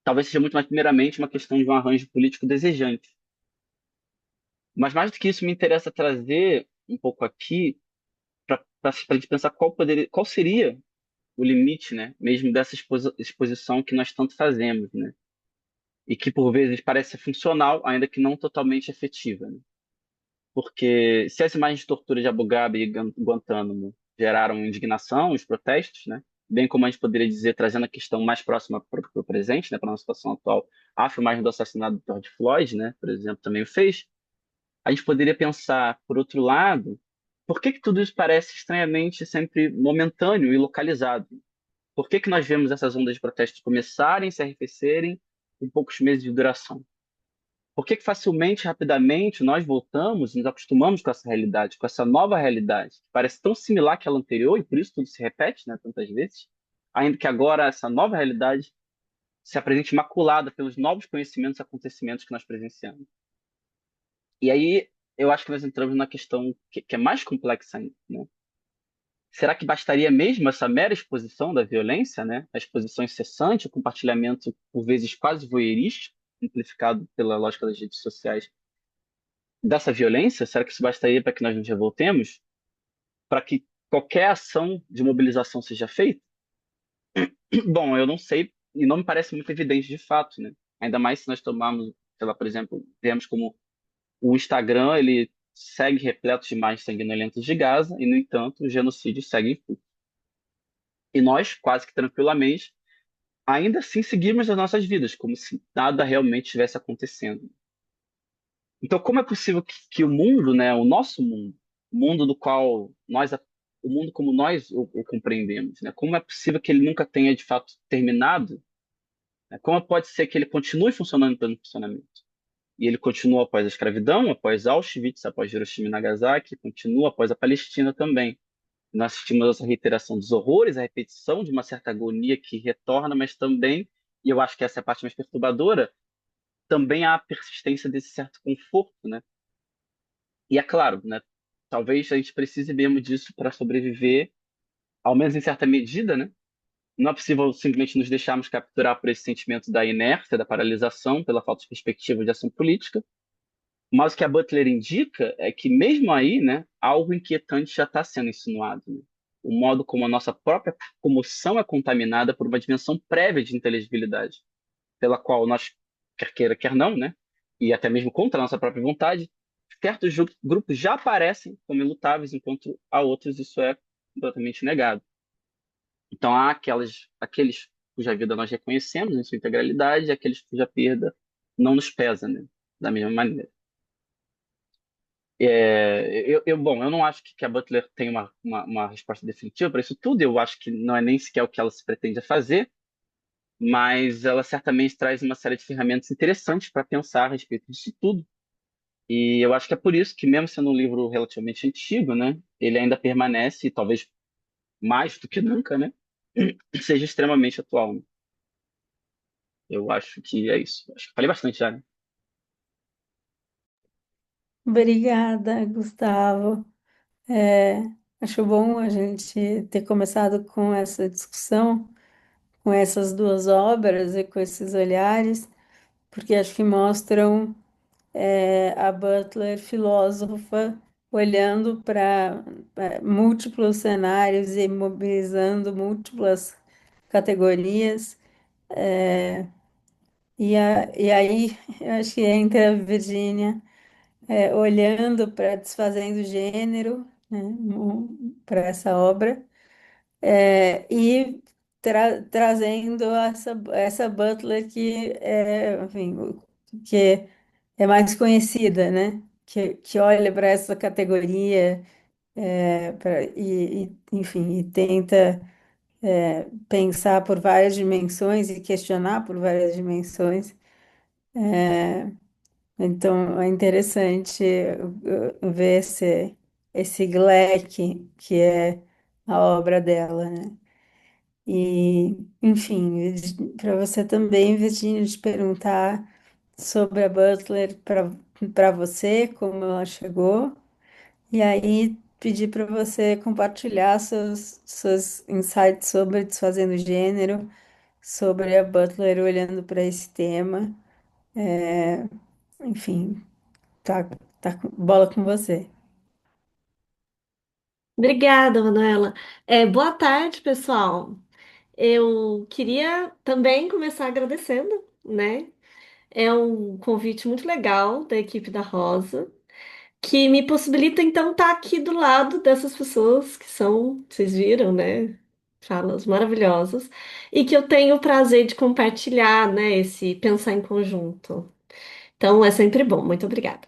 Talvez seja muito mais, primeiramente, uma questão de um arranjo político desejante. Mas mais do que isso, me interessa trazer um pouco aqui para a gente pensar qual seria o limite, né, mesmo dessa exposição que nós tanto fazemos, né? E que por vezes parece ser funcional, ainda que não totalmente efetiva, né? Porque se as imagens de tortura de Abu Ghraib e Guantánamo geraram indignação, os protestos, né? bem como a gente poderia dizer, trazendo a questão mais próxima para o presente, né, para a nossa situação atual, a filmagem do assassinato do George Floyd, né, por exemplo, também o fez. A gente poderia pensar, por outro lado, por que que tudo isso parece estranhamente sempre momentâneo e localizado? Por que que nós vemos essas ondas de protestos começarem, se arrefecerem em poucos meses de duração? Por que que facilmente, rapidamente, nós voltamos e nos acostumamos com essa realidade, com essa nova realidade, que parece tão similar àquela anterior, e por isso tudo se repete, né, tantas vezes, ainda que agora essa nova realidade se apresente maculada pelos novos conhecimentos e acontecimentos que nós presenciamos. E aí eu acho que nós entramos na questão que é mais complexa ainda, né? Será que bastaria mesmo essa mera exposição da violência, né? A exposição incessante, o compartilhamento, por vezes quase voyeurístico, amplificado pela lógica das redes sociais, dessa violência? Será que isso bastaria para que nós nos revoltemos? Para que qualquer ação de mobilização seja feita? Bom, eu não sei e não me parece muito evidente de fato, né? Ainda mais se nós tomarmos, sei lá, por exemplo, vemos como o Instagram, ele segue repleto de imagens sanguinolentas de Gaza e, no entanto, o genocídio segue em curso. E nós, quase que tranquilamente, ainda assim seguimos as nossas vidas, como se nada realmente estivesse acontecendo. Então, como é possível que o mundo, né, o nosso mundo, o mundo do qual nós, o mundo como nós o compreendemos, né, como é possível que ele nunca tenha de fato terminado? Né? Como pode ser que ele continue funcionando em pleno funcionamento? E ele continua após a escravidão, após Auschwitz, após Hiroshima e Nagasaki, continua após a Palestina também. Nós assistimos a essa reiteração dos horrores, a repetição de uma certa agonia que retorna, mas também, e eu acho que essa é a parte mais perturbadora, também há a persistência desse certo conforto, né? E é claro, né? Talvez a gente precise mesmo disso para sobreviver, ao menos em certa medida, né? Não é possível simplesmente nos deixarmos capturar por esse sentimento da inércia, da paralisação, pela falta de perspectiva de ação política. Mas o que a Butler indica é que, mesmo aí, né, algo inquietante já está sendo insinuado. Né? O modo como a nossa própria comoção é contaminada por uma dimensão prévia de inteligibilidade, pela qual nós, quer queira, quer não, né, e até mesmo contra a nossa própria vontade, certos grupos já aparecem como ilutáveis, enquanto a outros isso é completamente negado. Então há aqueles cuja vida nós reconhecemos em sua integralidade e aqueles cuja perda não nos pesa, né, da mesma maneira. Bom, eu não acho que a Butler tem uma resposta definitiva para isso tudo. Eu acho que não é nem sequer o que ela se pretende fazer, mas ela certamente traz uma série de ferramentas interessantes para pensar a respeito disso tudo. E eu acho que é por isso que, mesmo sendo um livro relativamente antigo, né, ele ainda permanece, e talvez mais do que nunca, né, seja extremamente atual. Né? Eu acho que é isso. Acho que falei bastante já, né? Obrigada, Gustavo. É, acho bom a gente ter começado com essa discussão, com essas duas obras e com esses olhares, porque acho que mostram a Butler filósofa olhando para múltiplos cenários e mobilizando múltiplas categorias. E aí, eu acho que entra a Virginia olhando para Desfazendo o Gênero, né, para essa obra, e trazendo essa Butler que é, enfim, que é mais conhecida, né? Que olha para essa categoria enfim, e tenta pensar por várias dimensões e questionar por várias dimensões. Então, é interessante ver esse leque que é a obra dela, né? E, enfim, para você também, Virginia, te perguntar sobre a Butler para você, como ela chegou, e aí pedir para você compartilhar seus insights sobre Desfazendo Gênero, sobre a Butler olhando para esse tema. Enfim, tá, bola com você. Obrigada, Manuela. Boa tarde, pessoal. Eu queria também começar agradecendo, né? É um convite muito legal da equipe da Rosa, que me possibilita então estar aqui do lado dessas pessoas que são, vocês viram, né? falas maravilhosas, e que eu tenho o prazer de compartilhar, né, esse pensar em conjunto. Então é sempre bom. Muito obrigada.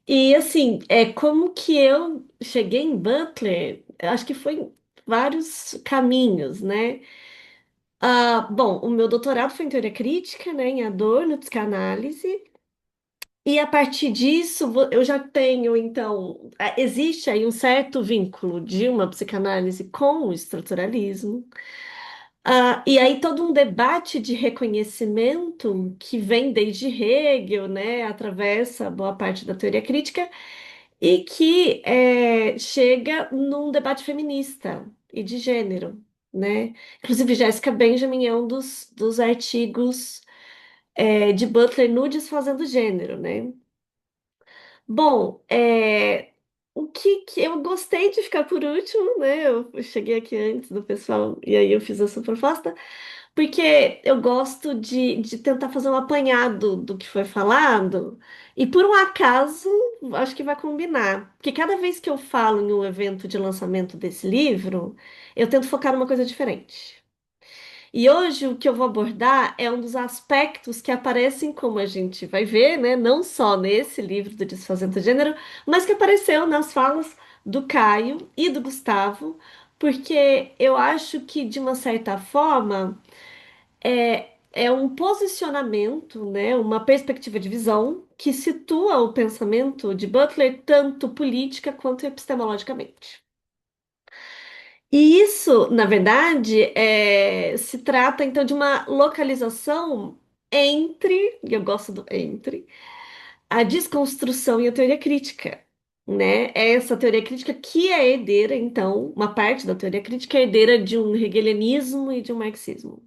E assim, como que eu cheguei em Butler? Eu acho que foi vários caminhos, né? Bom, o meu doutorado foi em teoria crítica, né, em Adorno, psicanálise. E a partir disso, eu já tenho, então, existe aí um certo vínculo de uma psicanálise com o estruturalismo. E aí todo um debate de reconhecimento que vem desde Hegel, né, atravessa boa parte da teoria crítica e que chega num debate feminista e de gênero, né? Inclusive, Jéssica Benjamin é um dos artigos de Butler no Desfazendo Gênero, né? Bom, o que eu gostei de ficar por último, né? Eu cheguei aqui antes do pessoal e aí eu fiz essa proposta, porque eu gosto de tentar fazer um apanhado do que foi falado, e por um acaso, acho que vai combinar. Porque cada vez que eu falo em um evento de lançamento desse livro, eu tento focar numa coisa diferente. E hoje o que eu vou abordar é um dos aspectos que aparecem, como a gente vai ver, né? Não só nesse livro do Desfazendo o Gênero, mas que apareceu nas falas do Caio e do Gustavo, porque eu acho que, de uma certa forma, é um posicionamento, né? Uma perspectiva de visão que situa o pensamento de Butler tanto política quanto epistemologicamente. E isso, na verdade, se trata então de uma localização entre, e eu gosto do entre, a desconstrução e a teoria crítica, né? É essa teoria crítica que é herdeira, então, uma parte da teoria crítica é herdeira de um hegelianismo e de um marxismo.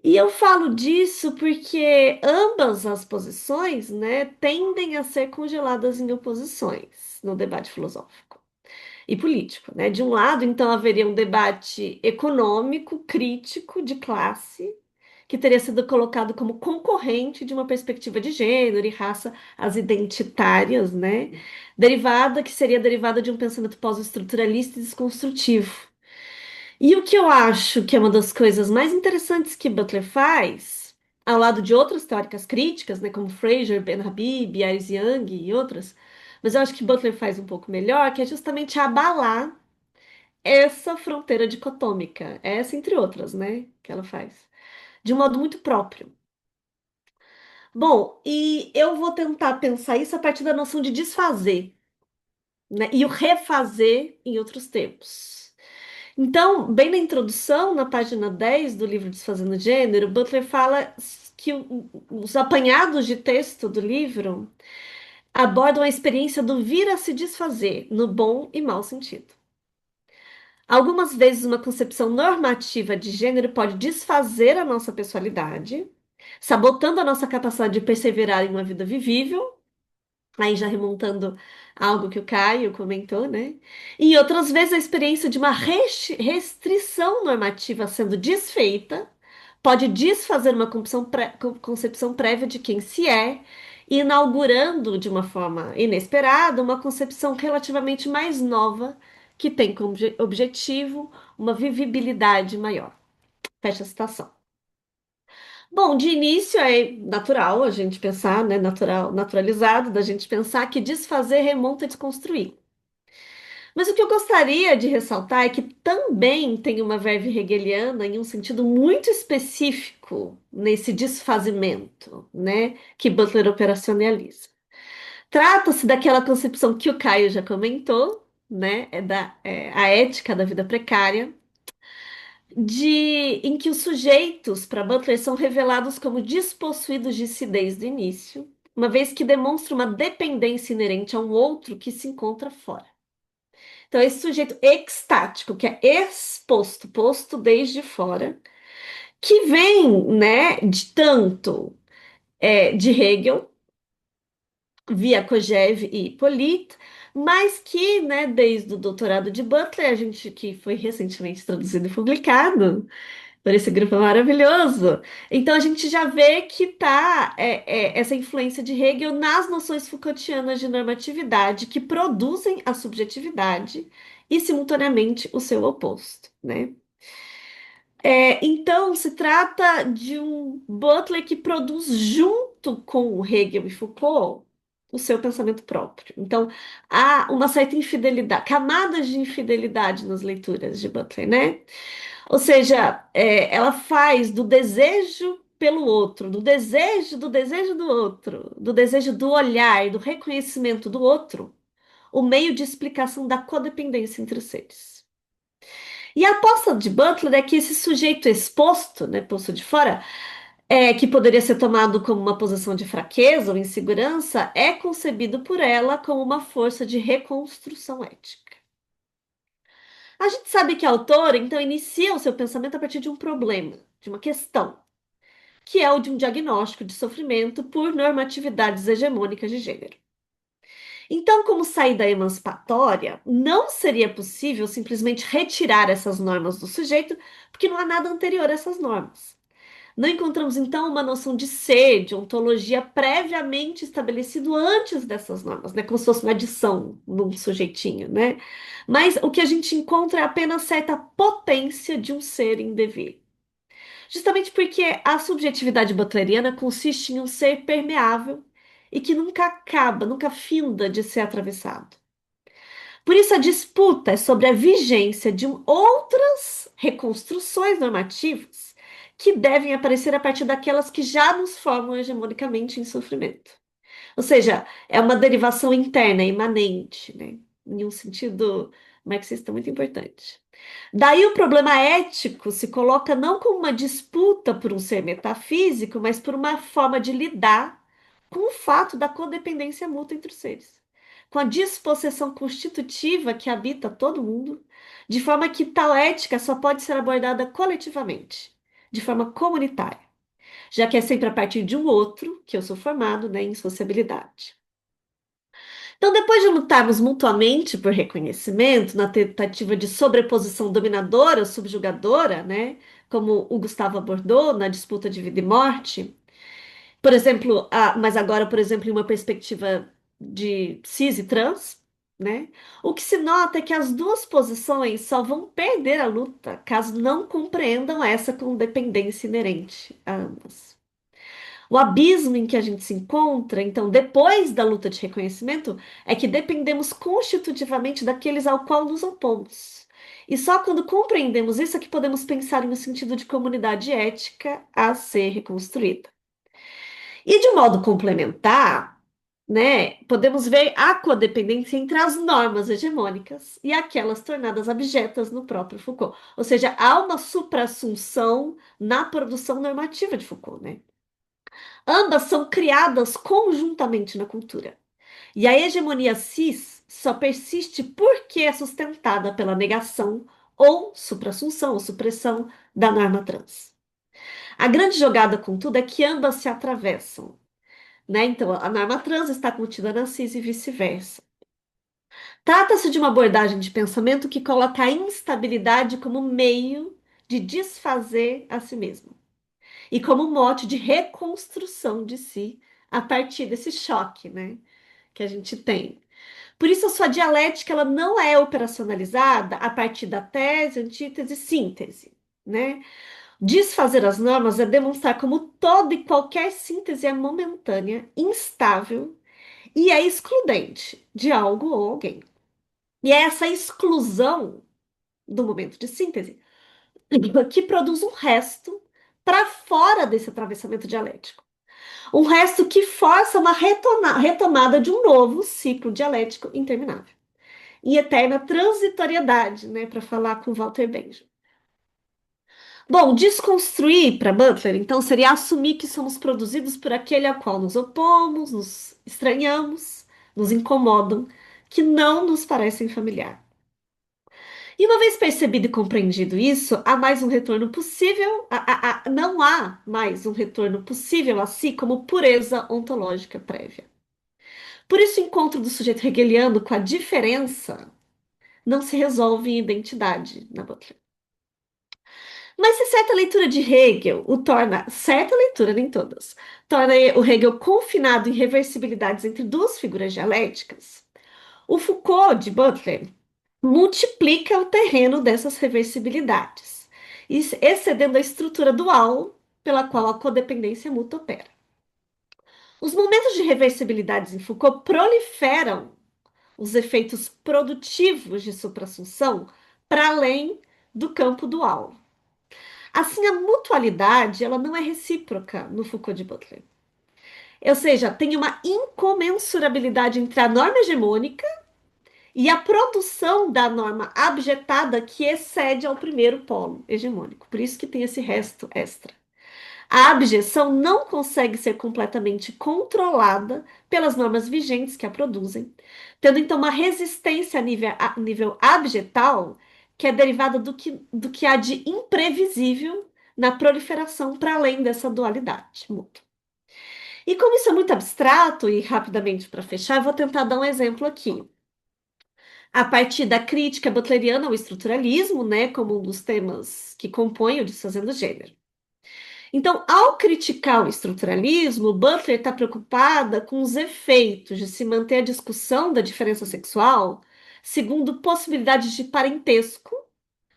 E eu falo disso porque ambas as posições, né, tendem a ser congeladas em oposições no debate filosófico e político, né? De um lado, então, haveria um debate econômico, crítico, de classe, que teria sido colocado como concorrente de uma perspectiva de gênero e raça, as identitárias, né? Que seria derivada de um pensamento pós-estruturalista e desconstrutivo. E o que eu acho que é uma das coisas mais interessantes que Butler faz, ao lado de outras teóricas críticas, né, como Fraser, Ben Habib, Iris Young e outras, mas eu acho que Butler faz um pouco melhor, que é justamente abalar essa fronteira dicotômica, essa entre outras, né, que ela faz, de um modo muito próprio. Bom, e eu vou tentar pensar isso a partir da noção de desfazer, né, e o refazer em outros tempos. Então, bem na introdução, na página 10 do livro Desfazendo Gênero, Butler fala que os apanhados de texto do livro abordam a experiência do vir a se desfazer, no bom e mau sentido. Algumas vezes, uma concepção normativa de gênero pode desfazer a nossa pessoalidade, sabotando a nossa capacidade de perseverar em uma vida vivível, aí já remontando a algo que o Caio comentou, né? E outras vezes a experiência de uma restrição normativa sendo desfeita pode desfazer uma concepção prévia de quem se é, inaugurando de uma forma inesperada uma concepção relativamente mais nova que tem como objetivo uma vivibilidade maior. Fecha a citação. Bom, de início é natural a gente pensar, né, naturalizado da gente pensar que desfazer remonta a desconstruir. Mas o que eu gostaria de ressaltar é que também tem uma verve hegeliana em um sentido muito específico nesse desfazimento, né, que Butler operacionaliza. Trata-se daquela concepção que o Caio já comentou, né, a ética da vida precária, em que os sujeitos, para Butler, são revelados como despossuídos de si desde o início, uma vez que demonstra uma dependência inerente a um outro que se encontra fora. Então, esse sujeito extático, que é exposto, posto desde fora, que vem, né, de tanto de Hegel, via Kojève e Hippolyte, mas que, né, desde o doutorado de Butler, a gente que foi recentemente traduzido e publicado, por esse grupo maravilhoso. Então a gente já vê que tá essa influência de Hegel nas noções Foucaultianas de normatividade que produzem a subjetividade e, simultaneamente, o seu oposto, né? Então, se trata de um Butler que produz, junto com o Hegel e Foucault, o seu pensamento próprio. Então, há uma certa infidelidade, camadas de infidelidade nas leituras de Butler, né? Ou seja, ela faz do desejo pelo outro, do desejo do outro, do desejo do olhar e do reconhecimento do outro, o meio de explicação da codependência entre os seres. E a aposta de Butler é que esse sujeito exposto, né, posto de fora, que poderia ser tomado como uma posição de fraqueza ou insegurança, é concebido por ela como uma força de reconstrução ética. A gente sabe que a autora, então, inicia o seu pensamento a partir de um problema, de uma questão, que é o de um diagnóstico de sofrimento por normatividades hegemônicas de gênero. Então, como saída emancipatória, não seria possível simplesmente retirar essas normas do sujeito, porque não há nada anterior a essas normas. Não encontramos, então, uma noção de ser, de ontologia previamente estabelecido antes dessas normas, né? Como se fosse uma adição num sujeitinho, né? Mas o que a gente encontra é apenas certa potência de um ser em devir. Justamente porque a subjetividade butleriana consiste em um ser permeável e que nunca acaba, nunca finda de ser atravessado. Por isso, a disputa é sobre a vigência de outras reconstruções normativas que devem aparecer a partir daquelas que já nos formam hegemonicamente em sofrimento. Ou seja, é uma derivação interna, imanente, né? Em um sentido marxista muito importante. Daí o problema ético se coloca não como uma disputa por um ser metafísico, mas por uma forma de lidar com o fato da codependência mútua entre os seres, com a dispossessão constitutiva que habita todo mundo, de forma que tal ética só pode ser abordada coletivamente, de forma comunitária, já que é sempre a partir de um outro que eu sou formado, né, em sociabilidade. Então, depois de lutarmos mutuamente por reconhecimento, na tentativa de sobreposição dominadora, subjugadora, né, como o Gustavo abordou na disputa de vida e morte, por exemplo, mas agora, por exemplo, em uma perspectiva de cis e trans, né, o que se nota é que as duas posições só vão perder a luta caso não compreendam essa condependência inerente a ambas. O abismo em que a gente se encontra, então, depois da luta de reconhecimento, é que dependemos constitutivamente daqueles ao qual nos opomos. E só quando compreendemos isso é que podemos pensar em um sentido de comunidade ética a ser reconstruída. E de modo complementar, né, podemos ver a codependência entre as normas hegemônicas e aquelas tornadas abjetas no próprio Foucault. Ou seja, há uma suprassunção na produção normativa de Foucault, né? Ambas são criadas conjuntamente na cultura. E a hegemonia cis só persiste porque é sustentada pela negação ou suprassunção ou supressão da norma trans. A grande jogada, contudo, é que ambas se atravessam, né? Então, a norma trans está contida na cis e vice-versa. Trata-se de uma abordagem de pensamento que coloca a instabilidade como meio de desfazer a si mesmo e como mote de reconstrução de si a partir desse choque, né, que a gente tem. Por isso, a sua dialética ela não é operacionalizada a partir da tese, antítese, síntese, né? Desfazer as normas é demonstrar como toda e qualquer síntese é momentânea, instável e é excludente de algo ou alguém. E é essa exclusão do momento de síntese que produz um resto para fora desse atravessamento dialético. Um resto que força uma retomada de um novo ciclo dialético interminável. E eterna transitoriedade, né, para falar com Walter Benjamin. Bom, desconstruir para Butler, então, seria assumir que somos produzidos por aquele ao qual nos opomos, nos estranhamos, nos incomodam, que não nos parecem familiar. E uma vez percebido e compreendido isso, há mais um retorno possível, não há mais um retorno possível a si como pureza ontológica prévia. Por isso, o encontro do sujeito hegeliano com a diferença não se resolve em identidade na Butler. Mas se certa leitura de Hegel o torna, certa leitura, nem todas, torna o Hegel confinado em reversibilidades entre duas figuras dialéticas, o Foucault de Butler multiplica o terreno dessas reversibilidades, excedendo a estrutura dual pela qual a codependência mútua opera. Os momentos de reversibilidades em Foucault proliferam os efeitos produtivos de suprassunção para além do campo dual. Assim, a mutualidade ela não é recíproca no Foucault de Butler. Ou seja, tem uma incomensurabilidade entre a norma hegemônica e a produção da norma abjetada que excede ao primeiro polo hegemônico. Por isso que tem esse resto extra. A abjeção não consegue ser completamente controlada pelas normas vigentes que a produzem, tendo então uma resistência a nível abjetal que é derivada do que há de imprevisível na proliferação para além dessa dualidade mútua. E como isso é muito abstrato, e rapidamente para fechar, eu vou tentar dar um exemplo aqui. A partir da crítica butleriana ao estruturalismo, né, como um dos temas que compõem o Desfazendo Gênero. Então, ao criticar o estruturalismo, Butler está preocupada com os efeitos de se manter a discussão da diferença sexual segundo possibilidades de parentesco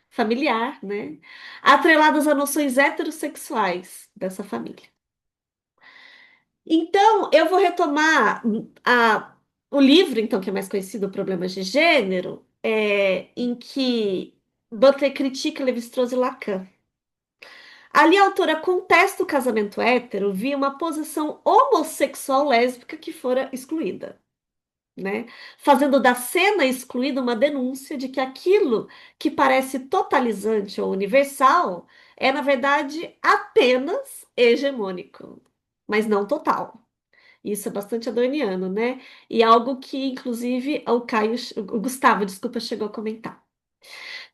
familiar, né, atreladas a noções heterossexuais dessa família. Então, eu vou retomar o livro, então, que é mais conhecido, Problemas de Gênero, em que Butler critica Lévi-Strauss e Lacan. Ali a autora contesta o casamento hétero via uma posição homossexual lésbica que fora excluída, né? Fazendo da cena excluída uma denúncia de que aquilo que parece totalizante ou universal é, na verdade, apenas hegemônico, mas não total. Isso é bastante adorniano, né? E algo que, inclusive, o Gustavo, desculpa, chegou a comentar.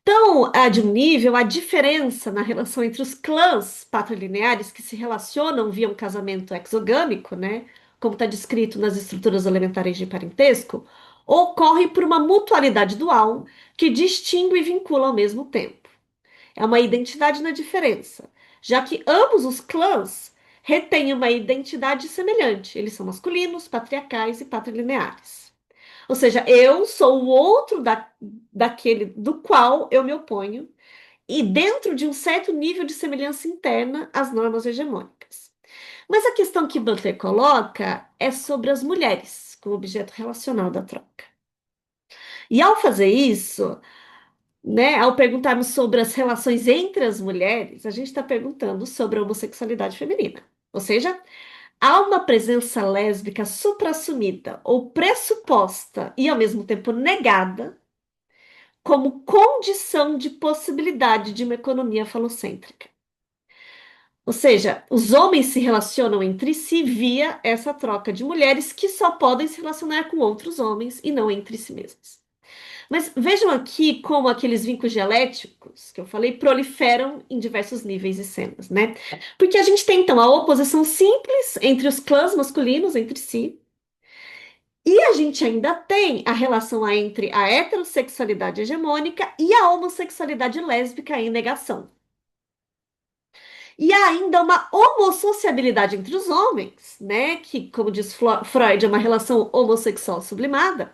Então, de um nível, a diferença na relação entre os clãs patrilineares que se relacionam via um casamento exogâmico, né? Como está descrito nas estruturas elementares de parentesco, ocorre por uma mutualidade dual que distingue e vincula ao mesmo tempo. É uma identidade na diferença, já que ambos os clãs retêm uma identidade semelhante. Eles são masculinos, patriarcais e patrilineares. Ou seja, eu sou o outro daquele do qual eu me oponho, e dentro de um certo nível de semelhança interna às normas hegemônicas. Mas a questão que Butler coloca é sobre as mulheres, como objeto relacional da troca. E ao fazer isso, né, ao perguntarmos sobre as relações entre as mulheres, a gente está perguntando sobre a homossexualidade feminina. Ou seja, há uma presença lésbica suprassumida ou pressuposta e ao mesmo tempo negada como condição de possibilidade de uma economia falocêntrica. Ou seja, os homens se relacionam entre si via essa troca de mulheres que só podem se relacionar com outros homens e não entre si mesmos. Mas vejam aqui como aqueles vínculos dialéticos que eu falei proliferam em diversos níveis e cenas, né? Porque a gente tem então a oposição simples entre os clãs masculinos entre si, e a gente ainda tem a relação entre a heterossexualidade hegemônica e a homossexualidade lésbica em negação. E há ainda uma homossociabilidade entre os homens, né? Que, como diz Freud, é uma relação homossexual sublimada,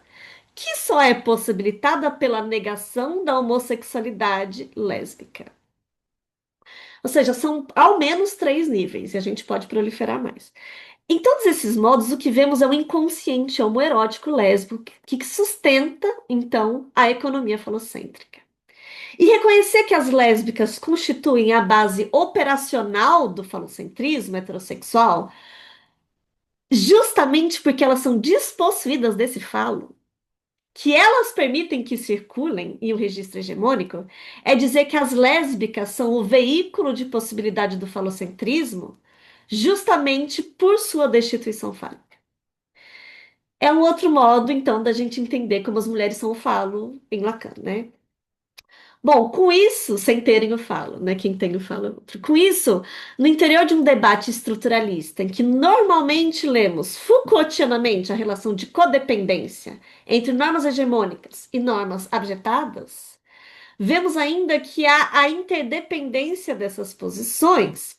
que só é possibilitada pela negação da homossexualidade lésbica. Ou seja, são ao menos 3 níveis, e a gente pode proliferar mais. Em todos esses modos, o que vemos é um inconsciente homoerótico lésbico que sustenta, então, a economia falocêntrica. E reconhecer que as lésbicas constituem a base operacional do falocentrismo heterossexual, justamente porque elas são despossuídas desse falo, que elas permitem que circulem em um registro hegemônico, é dizer que as lésbicas são o veículo de possibilidade do falocentrismo, justamente por sua destituição fálica. É um outro modo, então, da gente entender como as mulheres são o falo em Lacan, né? Bom, com isso, sem terem o falo, né? Quem tem o falo é outro. Com isso, no interior de um debate estruturalista, em que normalmente lemos Foucaultianamente a relação de codependência entre normas hegemônicas e normas abjetadas, vemos ainda que há a interdependência dessas posições,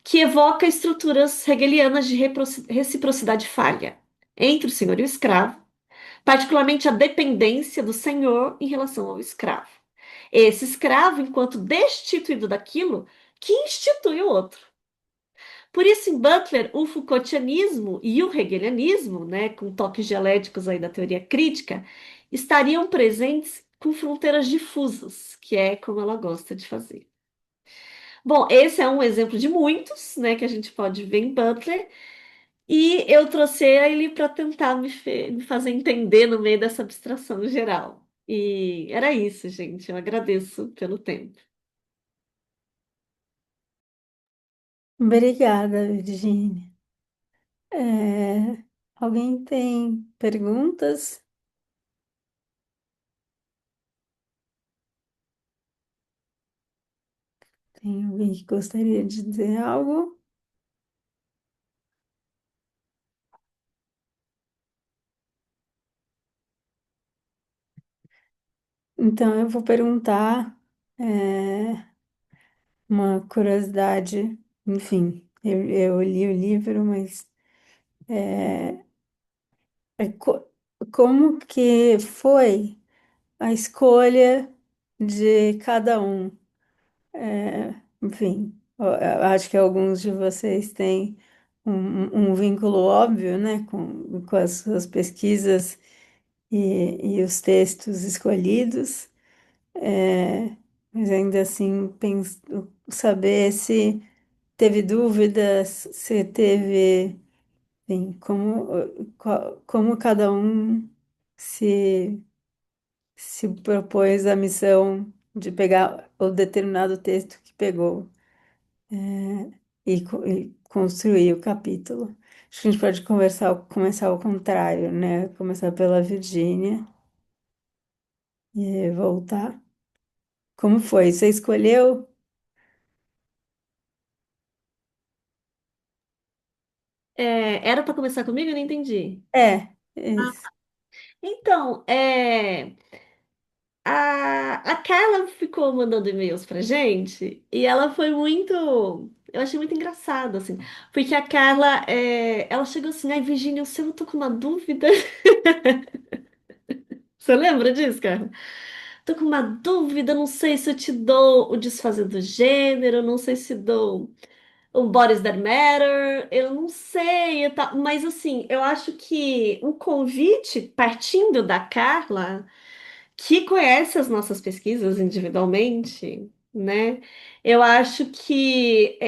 que evoca estruturas hegelianas de reciprocidade falha entre o senhor e o escravo, particularmente a dependência do senhor em relação ao escravo. Esse escravo, enquanto destituído daquilo, que institui o outro. Por isso, em Butler, o Foucaultianismo e o hegelianismo, né, com toques dialéticos aí da teoria crítica, estariam presentes com fronteiras difusas, que é como ela gosta de fazer. Bom, esse é um exemplo de muitos, né, que a gente pode ver em Butler, e eu trouxe ele para tentar me fazer entender no meio dessa abstração geral. E era isso, gente. Eu agradeço pelo tempo. Obrigada, Virginia. Alguém tem perguntas? Tem alguém que gostaria de dizer algo? Então, eu vou perguntar, uma curiosidade. Enfim, eu li o livro, mas é como que foi a escolha de cada um? Enfim, eu acho que alguns de vocês têm um vínculo óbvio, né, com as suas pesquisas e os textos escolhidos. Mas ainda assim, saber se teve dúvidas, se teve, enfim, como cada um se, se propôs a missão de pegar o determinado texto que pegou, e construir o capítulo. Acho que a gente pode começar ao contrário, né? Começar pela Virgínia e voltar. Como foi? Você escolheu? Era para começar comigo? Eu não entendi. É, isso. Então, a Carla ficou mandando e-mails pra gente e ela foi muito. Eu achei muito engraçado, assim, porque a Carla, ela chegou assim, ai, Virginia, eu tô com uma dúvida. Você lembra disso, Carla? Tô com uma dúvida, não sei se eu te dou o desfazendo gênero, não sei se dou o Bodies That Matter, eu não sei, e tal. Mas assim, eu acho que o convite, partindo da Carla, que conhece as nossas pesquisas individualmente, né? Eu acho que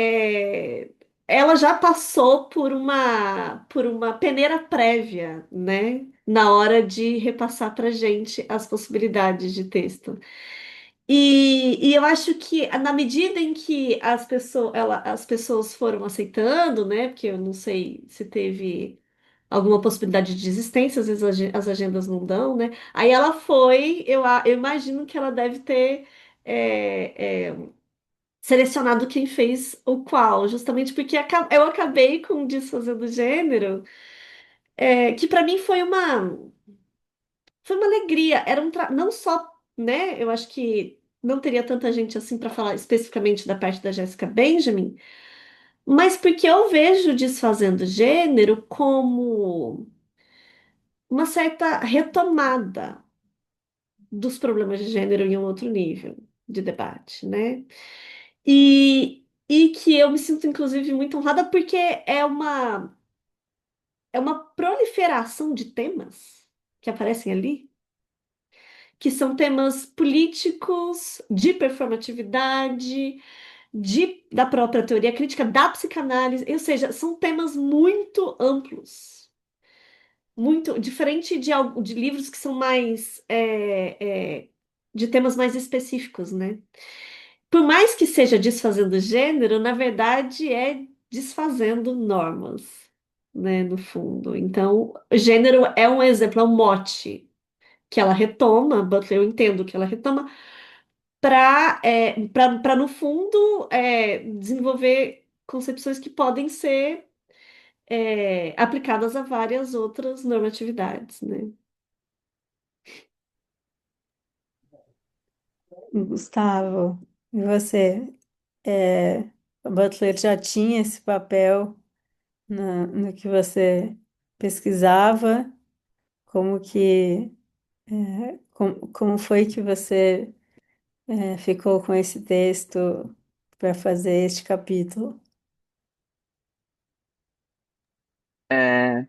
ela já passou por uma peneira prévia, né? Na hora de repassar para gente as possibilidades de texto. E eu acho que na medida em que as pessoas foram aceitando, né? Porque eu não sei se teve alguma possibilidade de desistência, às vezes as agendas não dão, né? Aí ela foi, eu imagino que ela deve ter selecionado quem fez o qual, justamente porque eu acabei com o Desfazendo Gênero, que para mim foi uma alegria, era não só, né? Eu acho que não teria tanta gente assim para falar especificamente da parte da Jessica Benjamin, mas porque eu vejo Desfazendo Gênero como uma certa retomada dos problemas de gênero em um outro nível de debate, né? E que eu me sinto, inclusive, muito honrada porque é uma proliferação de temas que aparecem ali, que são temas políticos, de performatividade, da própria teoria crítica, da psicanálise, ou seja, são temas muito amplos. Muito diferente de livros que são mais de temas mais específicos, né? Por mais que seja desfazendo gênero, na verdade é desfazendo normas, né? No fundo. Então, gênero é um exemplo, é um mote que ela retoma, Butler, eu entendo que ela retoma para no fundo desenvolver concepções que podem ser aplicadas a várias outras normatividades, né? Gustavo, e você? O Butler já tinha esse papel no que você pesquisava? Como que, como foi que você ficou com esse texto para fazer este capítulo?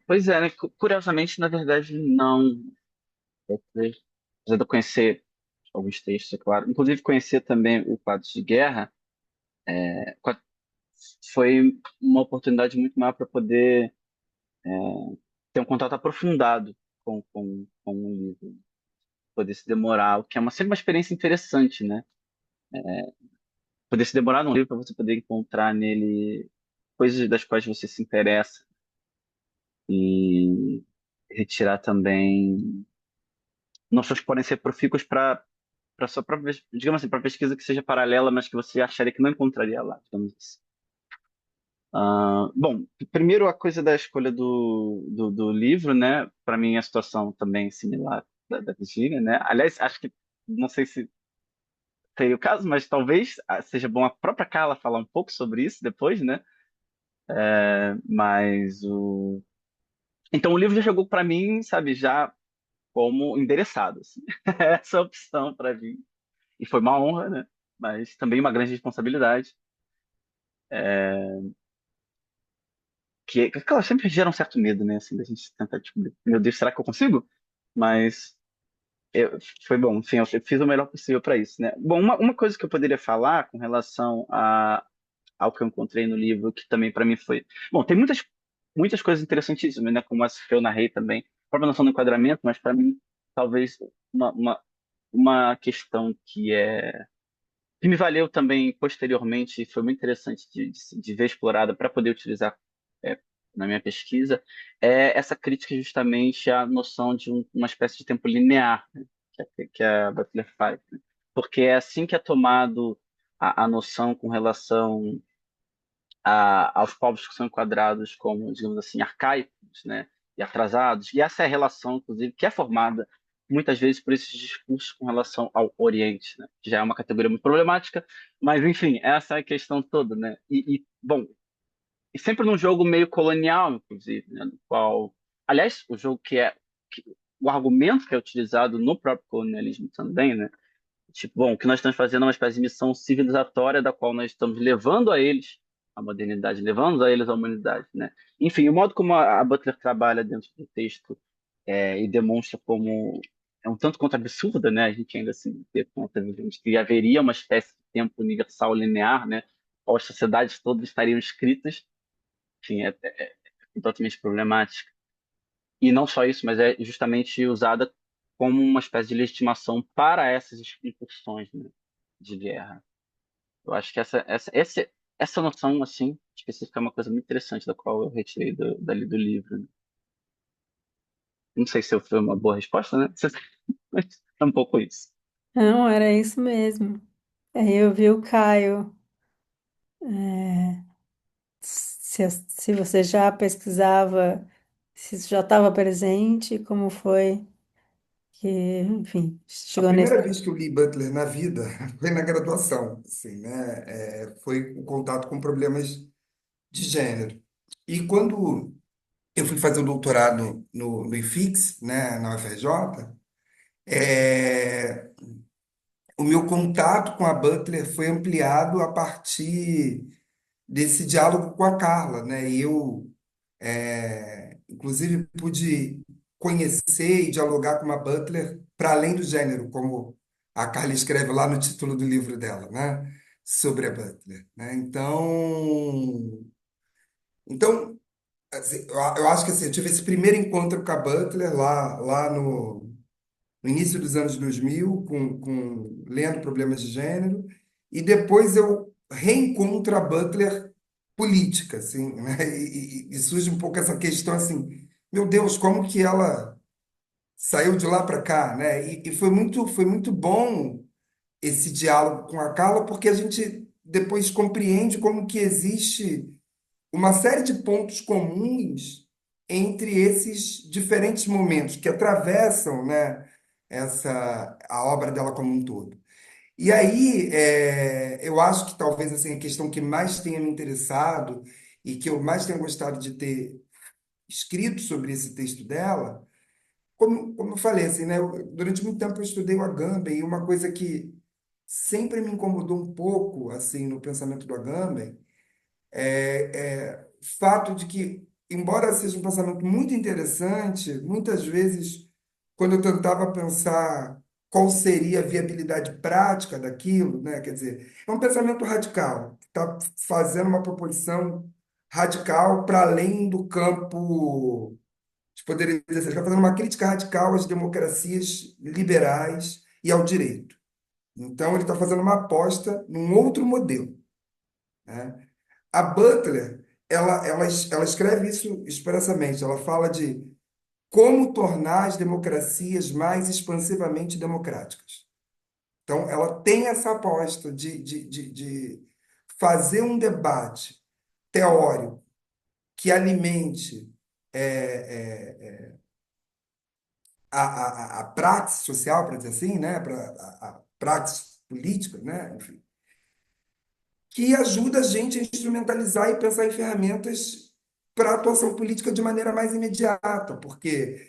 Pois é, né? Curiosamente, na verdade, não. Apesar de eu conhecer alguns textos, é claro. Inclusive, conhecer também o Quadros de Guerra qua- foi uma oportunidade muito maior para poder ter um contato aprofundado com o livro, poder se demorar, o que é sempre uma experiência interessante, né? Poder se demorar num livro para você poder encontrar nele coisas das quais você se interessa e retirar também noções que podem ser profícuas para sua própria, digamos assim, para pesquisa que seja paralela, mas que você acharia que não encontraria lá, digamos assim. Bom, primeiro a coisa da escolha do livro, né? Para mim a situação também é similar da Virgínia, né? Aliás, acho que não sei se seria o caso, mas talvez seja bom a própria Carla falar um pouco sobre isso depois, né? Mas o então o livro já chegou para mim, sabe, já como endereçado, assim. Essa opção para mim e foi uma honra, né? Mas também uma grande responsabilidade, que ela sempre gera um certo medo, né? Assim, da gente tentar descobrir, meu Deus, será que eu consigo? Mas foi bom, enfim, eu fiz o melhor possível para isso, né? Bom, uma coisa que eu poderia falar com relação ao que eu encontrei no livro, que também para mim foi. Bom, tem muitas coisas interessantíssimas, né? Como essa que eu narrei também, a própria noção do enquadramento, mas para mim, talvez uma, uma, uma questão que me valeu também posteriormente, e foi muito interessante de ver explorada para poder utilizar é, na minha pesquisa, é essa crítica justamente à noção de uma espécie de tempo linear, né, que a Butler faz. Né? Porque é assim que é tomado a noção com relação aos povos que são enquadrados como, digamos assim, arcaicos, né, e atrasados. E essa é a relação, inclusive, que é formada muitas vezes por esses discursos com relação ao Oriente, né, que já é uma categoria muito problemática, mas, enfim, essa é a questão toda, né? Bom, e sempre num jogo meio colonial, inclusive, né, no qual, aliás, o jogo o argumento que é utilizado no próprio colonialismo também, né? Tipo, bom, o que nós estamos fazendo é uma espécie de missão civilizatória da qual nós estamos levando a eles a modernidade, levando a eles a humanidade, né? Enfim, o modo como a Butler trabalha dentro do texto e demonstra como é um tanto quanto absurda, né? A gente ainda assim ter conta de que haveria uma espécie de tempo universal linear, né? Ou as sociedades todas estariam escritas, enfim, é completamente problemática. E não só isso, mas é justamente usada como uma espécie de legitimação para essas incursões, né, de guerra. Eu acho que essa noção, assim, específica é uma coisa muito interessante da qual eu retirei dali do livro. Né? Não sei se foi uma boa resposta, né? Mas é um pouco isso. Não, era isso mesmo. Aí eu vi o Caio. Se você já pesquisava, se isso já estava presente, como foi que, enfim, A chegou nesse. primeira vez que eu li Butler na vida foi na graduação, assim, né? Foi o contato com problemas de gênero. E quando eu fui fazer o doutorado no IFIX, né, na UFRJ, é, o meu contato com a Butler foi ampliado a partir desse diálogo com a Carla, né? E eu, inclusive, pude conhecer e dialogar com uma Butler para além do gênero, como a Carla escreve lá no título do livro dela, né? Sobre a Butler, né? Então, assim, eu acho que assim, eu tive esse primeiro encontro com a Butler lá no início dos anos 2000, lendo Problemas de Gênero, e depois eu reencontro a Butler política, assim, né? E surge um pouco essa questão assim, meu Deus, como que ela saiu de lá para cá, né? E foi muito bom esse diálogo com a Carla, porque a gente depois compreende como que existe uma série de pontos comuns entre esses diferentes momentos que atravessam, né, a obra dela como um todo. E aí, eu acho que talvez assim, a questão que mais tenha me interessado e que eu mais tenha gostado de ter escrito sobre esse texto dela como eu falei, assim, né? Durante muito tempo eu estudei o Agamben e uma coisa que sempre me incomodou um pouco, assim, no pensamento do Agamben o fato de que, embora seja um pensamento muito interessante, muitas vezes, quando eu tentava pensar qual seria a viabilidade prática daquilo, né? Quer dizer, é um pensamento radical, que está fazendo uma proposição radical para além do campo, de poderia dizer assim, está fazendo uma crítica radical às democracias liberais e ao direito. Então, ele está fazendo uma aposta num outro modelo, né? A Butler, ela escreve isso expressamente. Ela fala de como tornar as democracias mais expansivamente democráticas. Então, ela tem essa aposta de fazer um debate teórico que alimente a praxis social, para dizer assim, né? A praxis política, né? Enfim, que ajuda a gente a instrumentalizar e pensar em ferramentas para a atuação política de maneira mais imediata, porque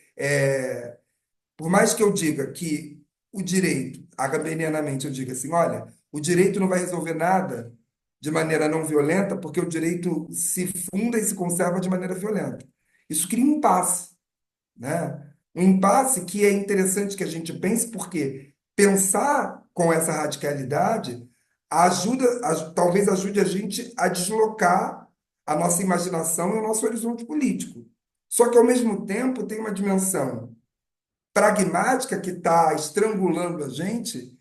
por mais que eu diga que o direito, agabenianamente eu diga assim, olha, o direito não vai resolver nada de maneira não violenta, porque o direito se funda e se conserva de maneira violenta. Isso cria um impasse, né? Um impasse que é interessante que a gente pense, porque pensar com essa radicalidade talvez ajude a gente a deslocar a nossa imaginação e o nosso horizonte político. Só que, ao mesmo tempo, tem uma dimensão pragmática que está estrangulando a gente,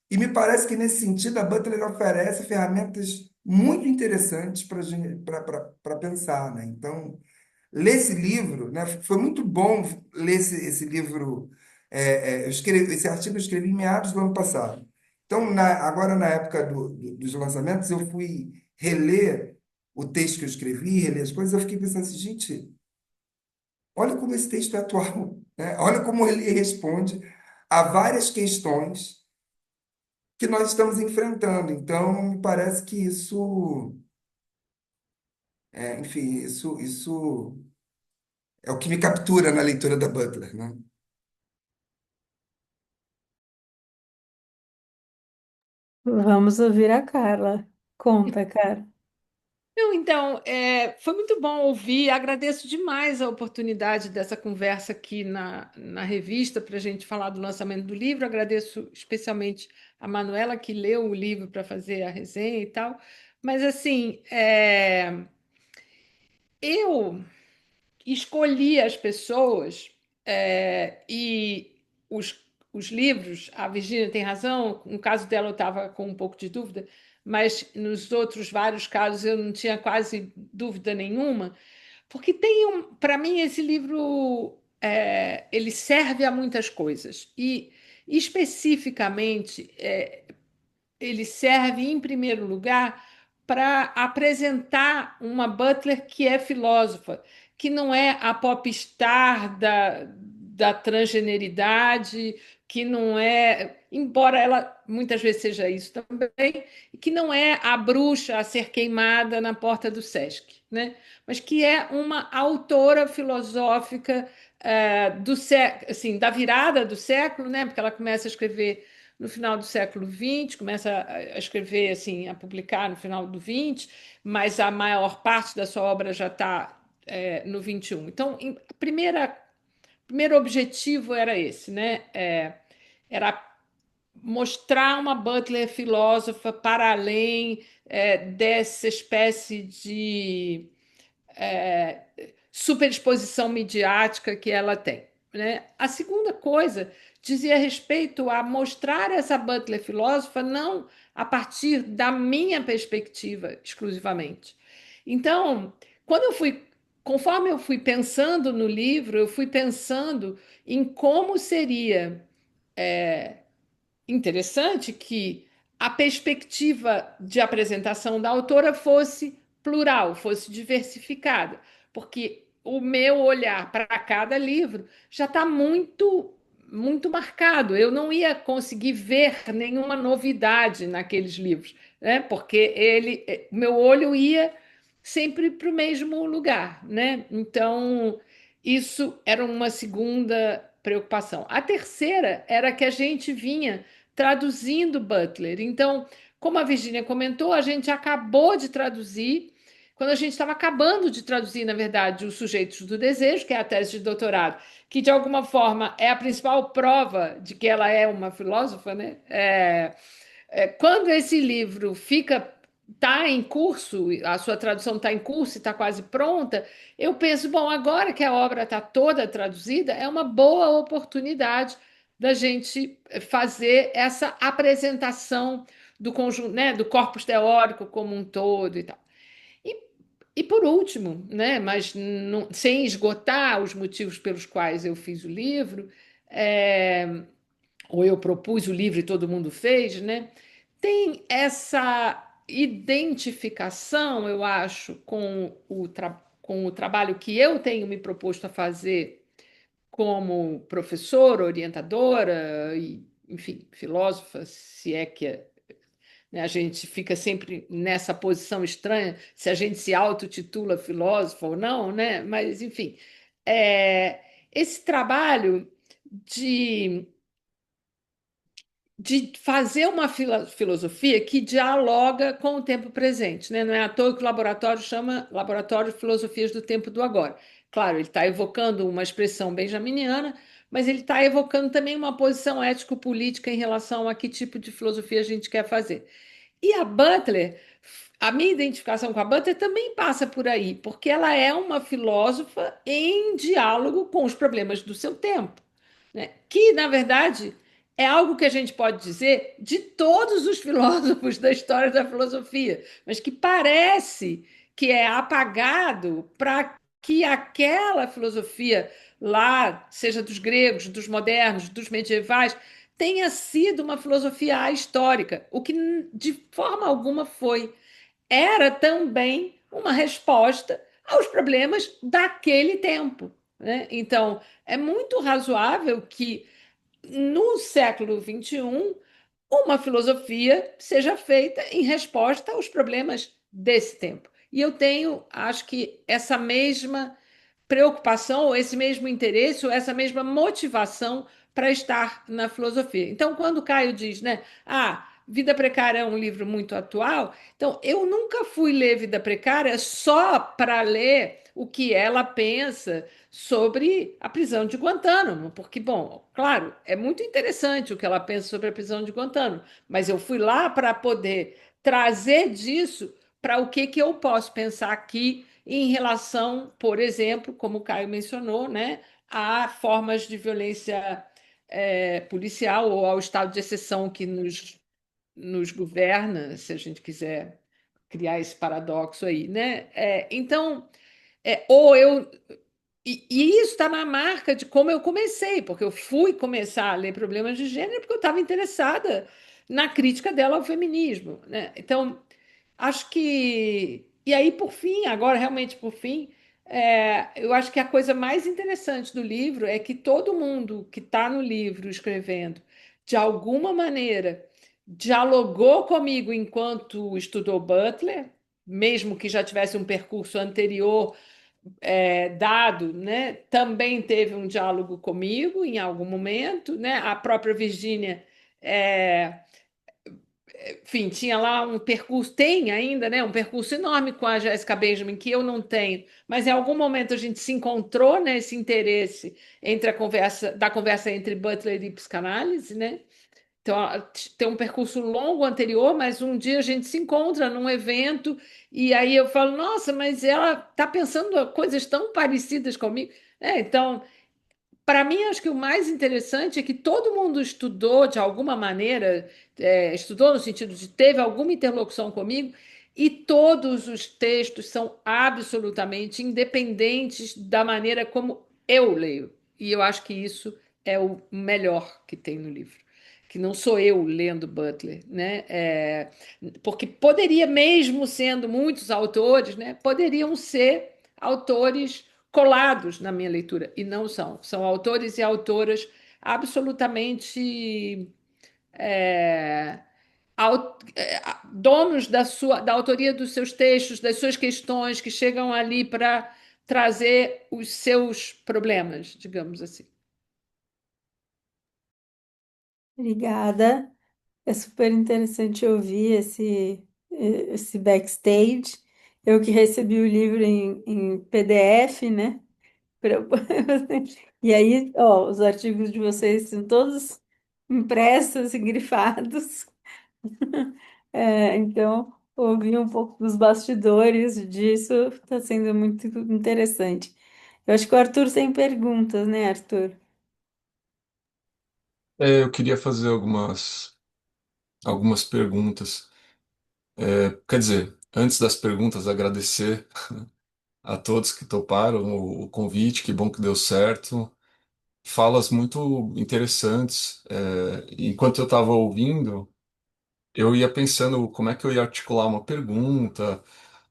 e me parece que, nesse sentido, a Butler oferece ferramentas muito interessantes para pensar, né? Então, ler esse livro, né? Foi muito bom ler esse livro. Esse artigo eu escrevi em meados do ano passado. Então, agora, na época dos lançamentos, eu fui reler o texto que eu escrevi, reler as coisas, eu fiquei pensando assim, gente, olha como esse texto é atual, né? Olha como ele responde a várias questões que nós estamos enfrentando. Então, me parece que enfim, isso é o que me captura na leitura da Butler, né? Vamos ouvir a Carla. Conta, cara. Não, então, foi muito bom ouvir. Agradeço demais a oportunidade dessa conversa aqui na revista para a gente falar do lançamento do livro. Agradeço especialmente a Manuela, que leu o livro para fazer a resenha e tal. Mas, assim, eu escolhi as pessoas e os livros. A Virgínia tem razão, no caso dela eu estava com um pouco de dúvida, mas nos outros vários casos eu não tinha quase dúvida nenhuma, porque para mim esse livro ele serve a muitas coisas e especificamente ele serve, em primeiro lugar, para apresentar uma Butler que é filósofa, que não é a popstar da transgeneridade, que não é, embora ela muitas vezes seja isso também, que não é a bruxa a ser queimada na porta do Sesc, né? Mas que é uma autora filosófica assim, da virada do século, né? Porque ela começa a escrever no final do século XX, começa a escrever, assim, a publicar no final do XX, mas a maior parte da sua obra já está no XXI. Então, primeiro objetivo era esse, né? Era mostrar uma Butler filósofa para além dessa espécie de superexposição midiática que ela tem, né? A segunda coisa dizia respeito a mostrar essa Butler filósofa não a partir da minha perspectiva exclusivamente. Então, conforme eu fui pensando no livro, eu fui pensando em como seria interessante que a perspectiva de apresentação da autora fosse plural, fosse diversificada, porque o meu olhar para cada livro já está muito marcado. Eu não ia conseguir ver nenhuma novidade naqueles livros, né? Porque meu olho ia sempre para o mesmo lugar, né? Então isso era uma segunda preocupação. A terceira era que a gente vinha traduzindo Butler. Então, como a Virginia comentou, a gente acabou de traduzir, quando a gente estava acabando de traduzir, na verdade, Os Sujeitos do Desejo, que é a tese de doutorado, que de alguma forma é a principal prova de que ela é uma filósofa, né? Quando esse livro está em curso, a sua tradução está em curso e está quase pronta, eu penso, bom, agora que a obra está toda traduzida, é uma boa oportunidade da gente fazer essa apresentação do conjunto, né, do corpus teórico como um todo e tal. E, e por último, né, mas sem esgotar os motivos pelos quais eu fiz o livro, é, ou eu propus o livro e todo mundo fez, né? Tem essa identificação, eu acho, com o trabalho que eu tenho me proposto a fazer como professora, orientadora e, enfim, filósofa, se é que né, a gente fica sempre nessa posição estranha, se a gente se autotitula filósofo ou não, né? Mas, enfim, é, esse trabalho de fazer uma filosofia que dialoga com o tempo presente, né? Não é à toa que o laboratório chama Laboratório de Filosofias do Tempo do Agora. Claro, ele está evocando uma expressão benjaminiana, mas ele está evocando também uma posição ético-política em relação a que tipo de filosofia a gente quer fazer. E a Butler, a minha identificação com a Butler também passa por aí, porque ela é uma filósofa em diálogo com os problemas do seu tempo, né? Que, na verdade, é algo que a gente pode dizer de todos os filósofos da história da filosofia, mas que parece que é apagado para que aquela filosofia lá, seja dos gregos, dos modernos, dos medievais, tenha sido uma filosofia histórica, o que de forma alguma foi. Era também uma resposta aos problemas daquele tempo, né? Então, é muito razoável que no século XXI, uma filosofia seja feita em resposta aos problemas desse tempo. E eu tenho, acho que, essa mesma preocupação, ou esse mesmo interesse, ou essa mesma motivação para estar na filosofia. Então, quando o Caio diz, né, Vida Precária é um livro muito atual, então eu nunca fui ler Vida Precária só para ler o que ela pensa sobre a prisão de Guantánamo, porque, bom, claro, é muito interessante o que ela pensa sobre a prisão de Guantánamo, mas eu fui lá para poder trazer disso para o que eu posso pensar aqui em relação, por exemplo, como o Caio mencionou, né, a formas de violência policial ou ao estado de exceção que nos governa, se a gente quiser criar esse paradoxo aí, né? Então, ou eu e isso está na marca de como eu comecei, porque eu fui começar a ler problemas de gênero porque eu estava interessada na crítica dela ao feminismo, né? Então, acho que. E aí, por fim, agora realmente por fim, eu acho que a coisa mais interessante do livro é que todo mundo que está no livro escrevendo, de alguma maneira, dialogou comigo enquanto estudou Butler, mesmo que já tivesse um percurso anterior dado, né? Também teve um diálogo comigo em algum momento, né? A própria Virgínia. Enfim, tinha lá um percurso, tem ainda, né, um percurso enorme com a Jéssica Benjamin, que eu não tenho, mas em algum momento a gente se encontrou nesse interesse entre da conversa entre Butler e psicanálise, né? Então, tem um percurso longo anterior, mas um dia a gente se encontra num evento e aí eu falo, nossa, mas ela está pensando coisas tão parecidas comigo. Então, para mim, acho que o mais interessante é que todo mundo estudou de alguma maneira, estudou no sentido de teve alguma interlocução comigo, e todos os textos são absolutamente independentes da maneira como eu leio. E eu acho que isso é o melhor que tem no livro. Que não sou eu lendo Butler, né? Porque poderia, mesmo sendo muitos autores, né, poderiam ser autores colados na minha leitura, e não são. São autores e autoras absolutamente é, donos da autoria dos seus textos, das suas questões, que chegam ali para trazer os seus problemas, digamos assim. Obrigada. É super interessante ouvir esse backstage. Eu que recebi o livro em PDF, né? pra- E aí, ó, os artigos de vocês são todos impressos e grifados. Então, ouvir um pouco dos bastidores disso está sendo muito interessante. Eu acho que o Arthur tem perguntas, né, Arthur? Eu queria fazer algumas perguntas. Quer dizer, antes das perguntas, agradecer a todos que toparam o convite, que bom que deu certo. Falas muito interessantes. Enquanto eu estava ouvindo, eu ia pensando como é que eu ia articular uma pergunta,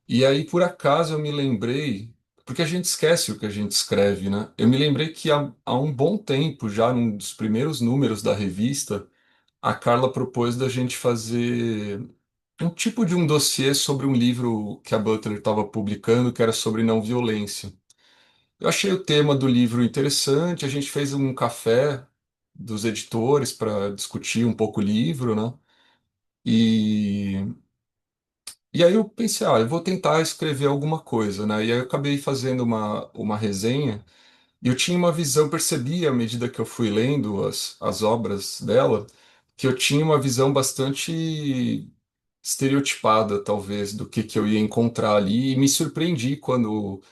e aí por acaso eu me lembrei, porque a gente esquece o que a gente escreve, né? Eu me lembrei que há um bom tempo, já num dos primeiros números da revista, a Carla propôs da gente fazer um tipo de um dossiê sobre um livro que a Butler estava publicando, que era sobre não violência. Eu achei o tema do livro interessante, a gente fez um café dos editores para discutir um pouco o livro, né? E, e aí eu pensei, eu vou tentar escrever alguma coisa, né? E aí eu acabei fazendo uma resenha, e eu tinha uma visão, percebi à medida que eu fui lendo as obras dela, que eu tinha uma visão bastante estereotipada, talvez, do que eu ia encontrar ali, e me surpreendi quando,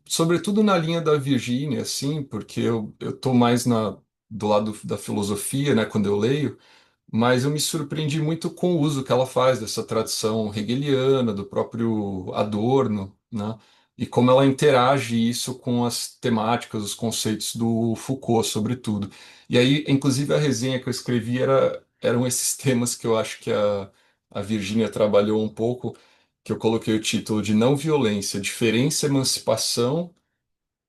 sobretudo na linha da Virgínia, assim, porque eu tô mais do lado da filosofia, né, quando eu leio, mas eu me surpreendi muito com o uso que ela faz dessa tradição hegeliana, do próprio Adorno, né? E como ela interage isso com as temáticas, os conceitos do Foucault, sobretudo. E aí, inclusive, a resenha que eu escrevi eram esses temas que eu acho que a Virgínia trabalhou um pouco, que eu coloquei o título de Não Violência, Diferença, Emancipação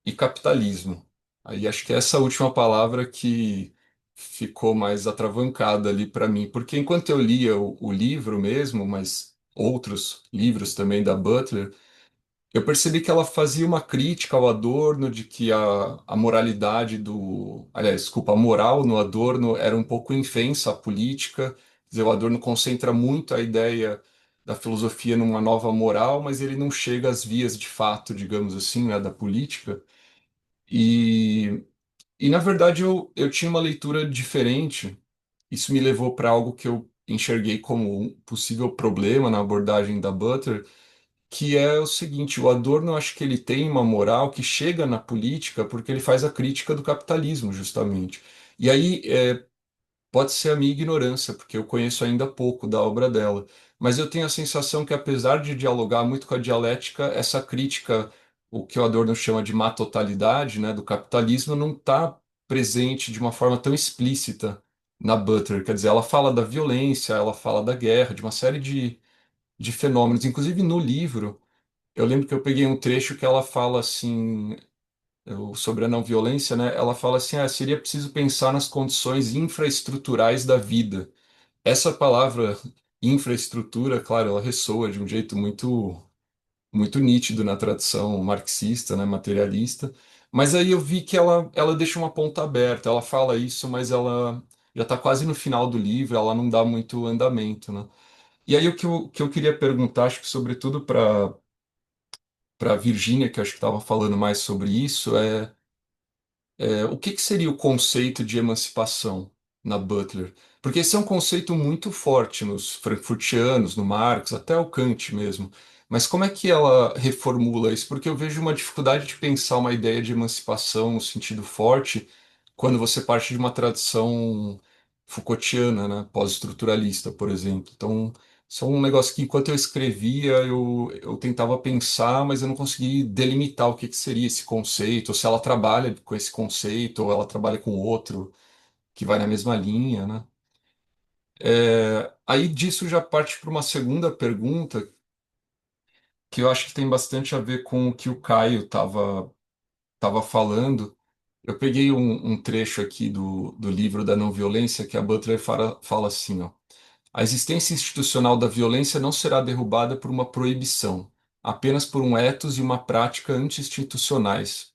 e Capitalismo. Aí acho que é essa última palavra que ficou mais atravancada ali para mim, porque enquanto eu lia o livro mesmo, mas outros livros também da Butler, eu percebi que ela fazia uma crítica ao Adorno de que a moralidade aliás, desculpa, a moral no Adorno era um pouco infensa à política. Quer dizer, o Adorno concentra muito a ideia da filosofia numa nova moral, mas ele não chega às vias de fato, digamos assim, né, da política. E, e na verdade eu tinha uma leitura diferente. Isso me levou para algo que eu enxerguei como um possível problema na abordagem da Butler, que é o seguinte: o Adorno, eu acho que ele tem uma moral que chega na política porque ele faz a crítica do capitalismo, justamente. E aí pode ser a minha ignorância, porque eu conheço ainda pouco da obra dela, mas eu tenho a sensação que, apesar de dialogar muito com a dialética, essa crítica, o que o Adorno chama de má totalidade, né, do capitalismo, não está presente de uma forma tão explícita na Butler. Quer dizer, ela fala da violência, ela fala da guerra, de uma série de fenômenos. Inclusive, no livro, eu lembro que eu peguei um trecho que ela fala assim, sobre a não violência, né? Ela fala assim: seria preciso pensar nas condições infraestruturais da vida. Essa palavra infraestrutura, claro, ela ressoa de um jeito muito nítido na tradição marxista, né, materialista. Mas aí eu vi que ela deixa uma ponta aberta. Ela fala isso, mas ela já está quase no final do livro, ela não dá muito andamento, né? E aí o que eu queria perguntar, acho que sobretudo para a Virgínia, que acho que estava falando mais sobre isso, o que seria o conceito de emancipação na Butler? Porque esse é um conceito muito forte nos frankfurtianos, no Marx, até o Kant mesmo. Mas como é que ela reformula isso? Porque eu vejo uma dificuldade de pensar uma ideia de emancipação no sentido forte quando você parte de uma tradição Foucaultiana, né? Pós-estruturalista, por exemplo. Então, isso é um negócio que, enquanto eu escrevia, eu tentava pensar, mas eu não consegui delimitar o que seria esse conceito, ou se ela trabalha com esse conceito, ou ela trabalha com outro que vai na mesma linha, né? Aí disso já parte para uma segunda pergunta, que eu acho que tem bastante a ver com o que o Caio estava falando. Eu peguei um trecho aqui do livro da não violência, que a Butler fala assim, ó: a existência institucional da violência não será derrubada por uma proibição, apenas por um ethos e uma prática anti-institucionais.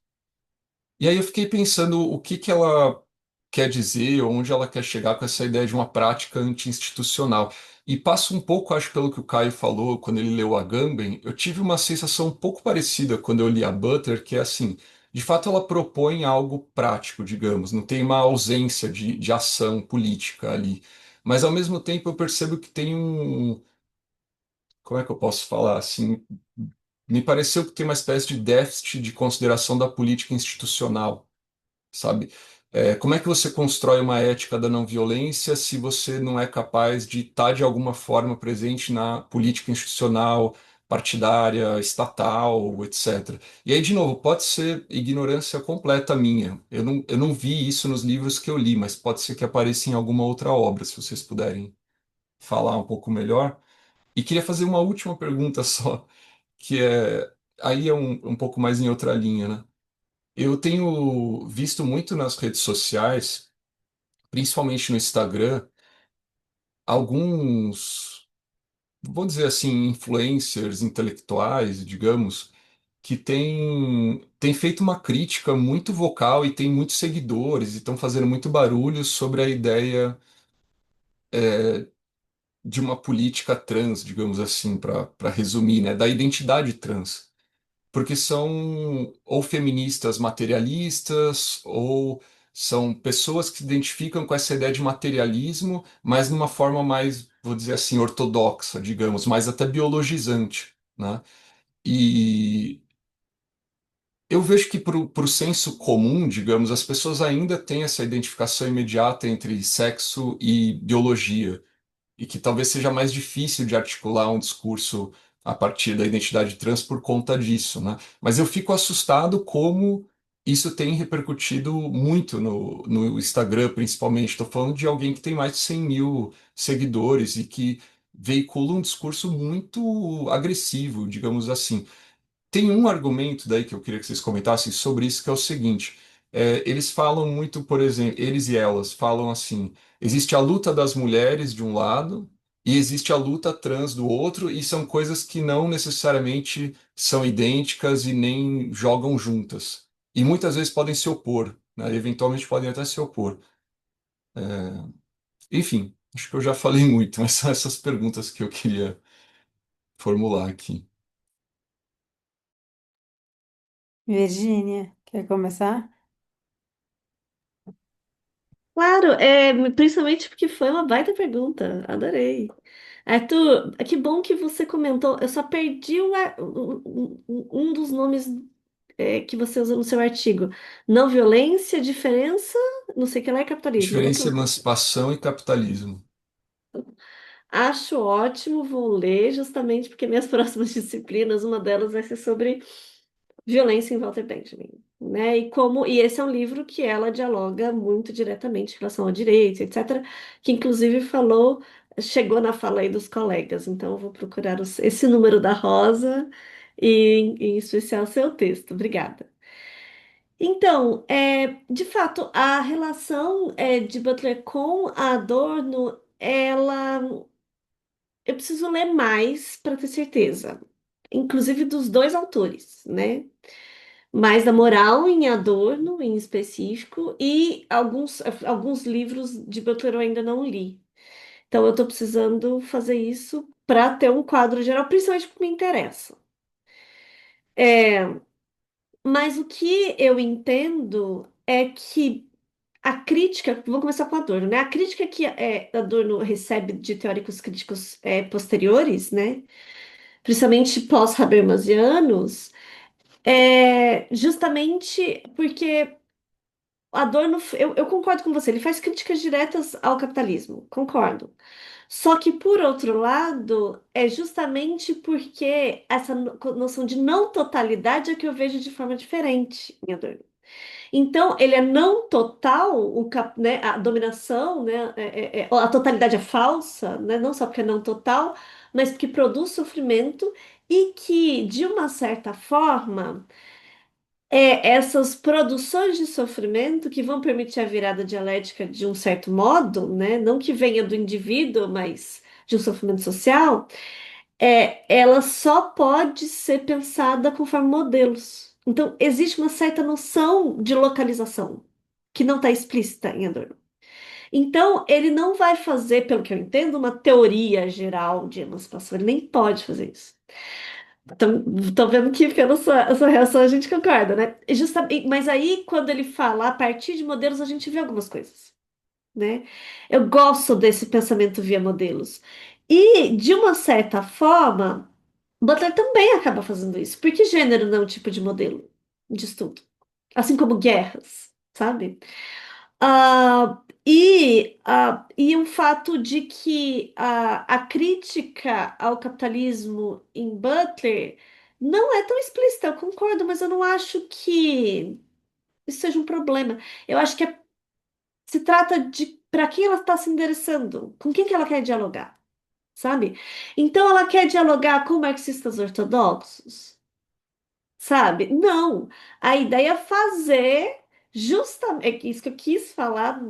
E aí eu fiquei pensando o que ela quer dizer, onde ela quer chegar com essa ideia de uma prática anti-institucional. E passa um pouco, acho, pelo que o Caio falou quando ele leu Agamben, eu tive uma sensação um pouco parecida quando eu li a Butler, que é assim, de fato ela propõe algo prático, digamos, não tem uma ausência de ação política ali. Mas ao mesmo tempo eu percebo que tem um, como é que eu posso falar assim? Me pareceu que tem uma espécie de déficit de consideração da política institucional, sabe? Como é que você constrói uma ética da não violência se você não é capaz de estar de alguma forma presente na política institucional, partidária, estatal, etc. E aí, de novo, pode ser ignorância completa minha. Eu não vi isso nos livros que eu li, mas pode ser que apareça em alguma outra obra, se vocês puderem falar um pouco melhor. E queria fazer uma última pergunta só, que é aí é um pouco mais em outra linha, né? Eu tenho visto muito nas redes sociais, principalmente no Instagram, alguns, vou dizer assim, influencers intelectuais, digamos, que têm feito uma crítica muito vocal e têm muitos seguidores e estão fazendo muito barulho sobre a ideia de uma política trans, digamos assim, para resumir, né, da identidade trans. Porque são ou feministas materialistas ou são pessoas que se identificam com essa ideia de materialismo, mas numa forma mais, vou dizer assim, ortodoxa, digamos, mais até biologizante, né? E eu vejo que para o senso comum, digamos, as pessoas ainda têm essa identificação imediata entre sexo e biologia e que talvez seja mais difícil de articular um discurso a partir da identidade trans por conta disso, né? Mas eu fico assustado como isso tem repercutido muito no Instagram, principalmente. Estou falando de alguém que tem mais de 100 mil seguidores e que veicula um discurso muito agressivo, digamos assim. Tem um argumento daí que eu queria que vocês comentassem sobre isso, que é o seguinte: eles falam muito, por exemplo, eles e elas falam assim: existe a luta das mulheres de um lado e existe a luta trans do outro, e são coisas que não necessariamente são idênticas e nem jogam juntas. E muitas vezes podem se opor, né? Eventualmente podem até se opor. Enfim, acho que eu já falei muito, mas são essas perguntas que eu queria formular aqui. Virgínia, quer começar? Claro, principalmente porque foi uma baita pergunta. Adorei. Arthur, que bom que você comentou. Eu só perdi um dos nomes que você usa no seu artigo. Não violência, diferença, não sei o que lá é capitalismo. Diferença, Outra coisa. emancipação e capitalismo. Acho ótimo, vou ler justamente porque minhas próximas disciplinas, uma delas vai ser sobre violência em Walter Benjamin, né? E esse é um livro que ela dialoga muito diretamente em relação ao direito, etc., que inclusive chegou na fala aí dos colegas. Então eu vou procurar esse número da Rosa e em especial seu texto. Obrigada. Então, de fato, a relação de Butler com a Adorno, eu preciso ler mais para ter certeza, inclusive dos dois autores, né? Mais da moral em Adorno, em específico, e alguns livros de Butler eu ainda não li. Então, eu estou precisando fazer isso para ter um quadro geral, principalmente porque me interessa. Mas o que eu entendo é que a crítica, vou começar com Adorno, né? A crítica que Adorno recebe de teóricos críticos posteriores, né? Principalmente pós-Habermasianos, é justamente porque Adorno, eu concordo com você, ele faz críticas diretas ao capitalismo, concordo. Só que, por outro lado, é justamente porque essa noção de não totalidade é que eu vejo de forma diferente em Adorno. Então, ele é não total, né, a dominação, né, a totalidade é falsa, né, não só porque é não total, mas porque produz sofrimento e que, de uma certa forma, essas produções de sofrimento que vão permitir a virada dialética de um certo modo, né? Não que venha do indivíduo, mas de um sofrimento social, ela só pode ser pensada conforme modelos. Então, existe uma certa noção de localização. que não está explícita em Adorno. Então, ele não vai fazer, pelo que eu entendo, uma teoria geral de emancipação. Ele nem pode fazer isso. Então, tô vendo que pela sua reação a gente concorda, né? Mas aí, quando ele fala a partir de modelos, a gente vê algumas coisas, né? Eu gosto desse pensamento via modelos. E, de uma certa forma, Butler também acaba fazendo isso. Porque gênero não é um tipo de modelo de estudo. Assim como guerras, sabe? E o fato de que a crítica ao capitalismo em Butler não é tão explícita, eu concordo, mas eu não acho que isso seja um problema. Eu acho que se trata de para quem ela está se endereçando, com quem que ela quer dialogar, sabe? Então ela quer dialogar com marxistas ortodoxos, sabe? Não. A ideia é fazer justamente é isso que eu quis falar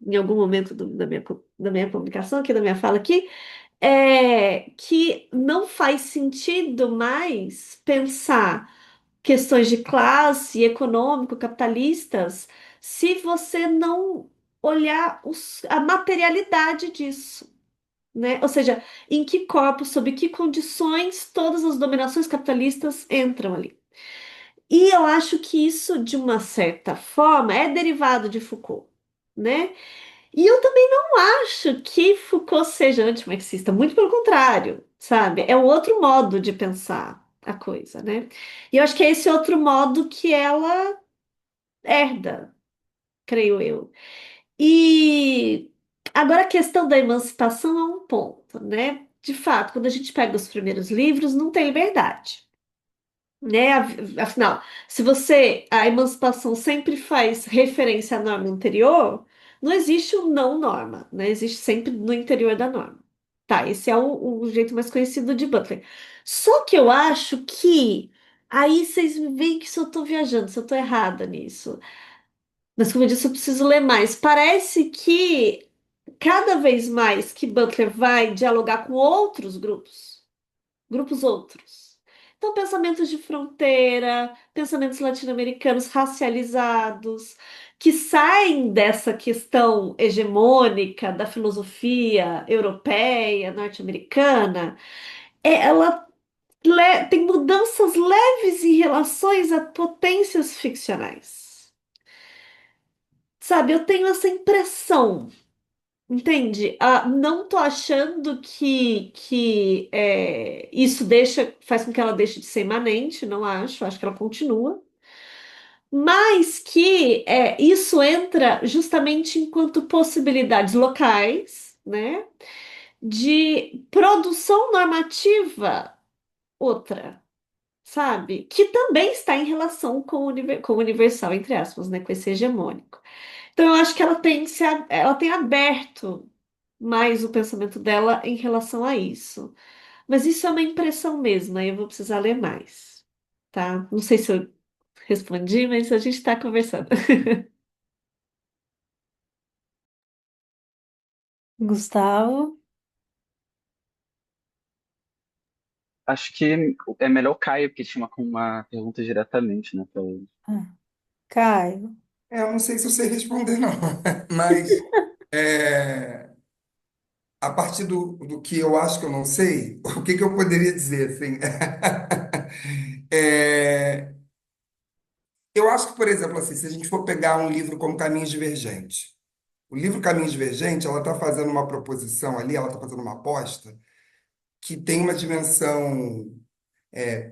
em algum momento da minha comunicação aqui, da minha fala aqui, é que não faz sentido mais pensar questões de classe, econômico, capitalistas, se você não olhar a materialidade disso. Né? Ou seja, em que corpos, sob que condições todas as dominações capitalistas entram ali. E eu acho que isso, de uma certa forma, é derivado de Foucault, né? E eu também não acho que Foucault seja antimarxista, muito pelo contrário, sabe? É um outro modo de pensar a coisa, né? E eu acho que é esse outro modo que ela herda, creio eu. E agora a questão da emancipação é um ponto, né? De fato, quando a gente pega os primeiros livros, não tem liberdade, né? Afinal, se a emancipação sempre faz referência à norma anterior, não existe o não norma, né? Existe sempre no interior da norma. Tá, esse é o jeito mais conhecido de Butler. Só que eu acho que aí vocês me veem que se eu tô viajando, se eu tô errada nisso. Mas como eu disse, eu preciso ler mais. Parece que cada vez mais que Butler vai dialogar com outros grupos outros. Então, pensamentos de fronteira, pensamentos latino-americanos racializados, que saem dessa questão hegemônica da filosofia europeia, norte-americana, ela tem mudanças leves em relações a potências ficcionais. Sabe, eu tenho essa impressão. Entende? Não tô achando que isso faz com que ela deixe de ser imanente, não acho que ela continua, mas que isso entra justamente enquanto possibilidades locais, né, de produção normativa outra, sabe? Que também está em relação com o universal, entre aspas, né, com esse hegemônico. Então, eu acho que ela tem aberto mais o pensamento dela em relação a isso. Mas isso é uma impressão mesmo, aí eu vou precisar ler mais, tá? Não sei se eu respondi, mas a gente está conversando. Gustavo? Acho que é melhor o Caio, porque tinha uma pergunta diretamente, né? Ah, Caio. Eu não sei se eu sei responder, não. Mas é, a partir do que eu acho que eu não sei, o que que eu poderia dizer, assim? É, eu acho que, por exemplo, assim, se a gente for pegar um livro como Caminhos Divergentes, o livro Caminhos Divergentes, ela está fazendo uma proposição ali, ela está fazendo uma aposta que tem uma dimensão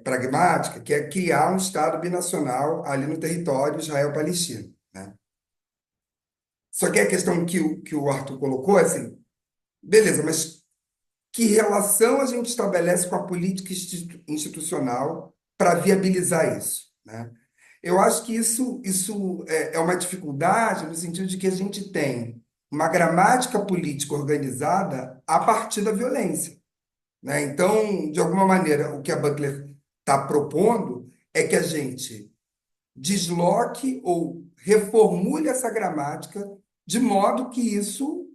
pragmática, que é criar um Estado binacional ali no território Israel-Palestina, né? Só que a questão que o Arthur colocou é assim, beleza, mas que relação a gente estabelece com a política institucional para viabilizar isso, né? Eu acho que isso é uma dificuldade no sentido de que a gente tem uma gramática política organizada a partir da violência, né? Então, de alguma maneira, o que a Butler está propondo é que a gente desloque ou reformule essa gramática de modo que isso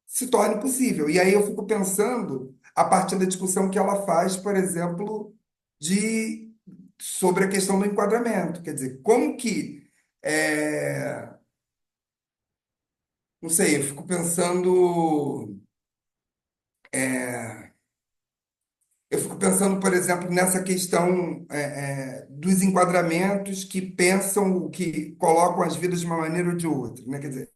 se torne possível. E aí eu fico pensando a partir da discussão que ela faz, por exemplo, sobre a questão do enquadramento. Quer dizer, como que não sei, eu fico pensando, é, eu fico pensando, por exemplo, nessa questão dos enquadramentos que pensam, que colocam as vidas de uma maneira ou de outra, né? Quer dizer,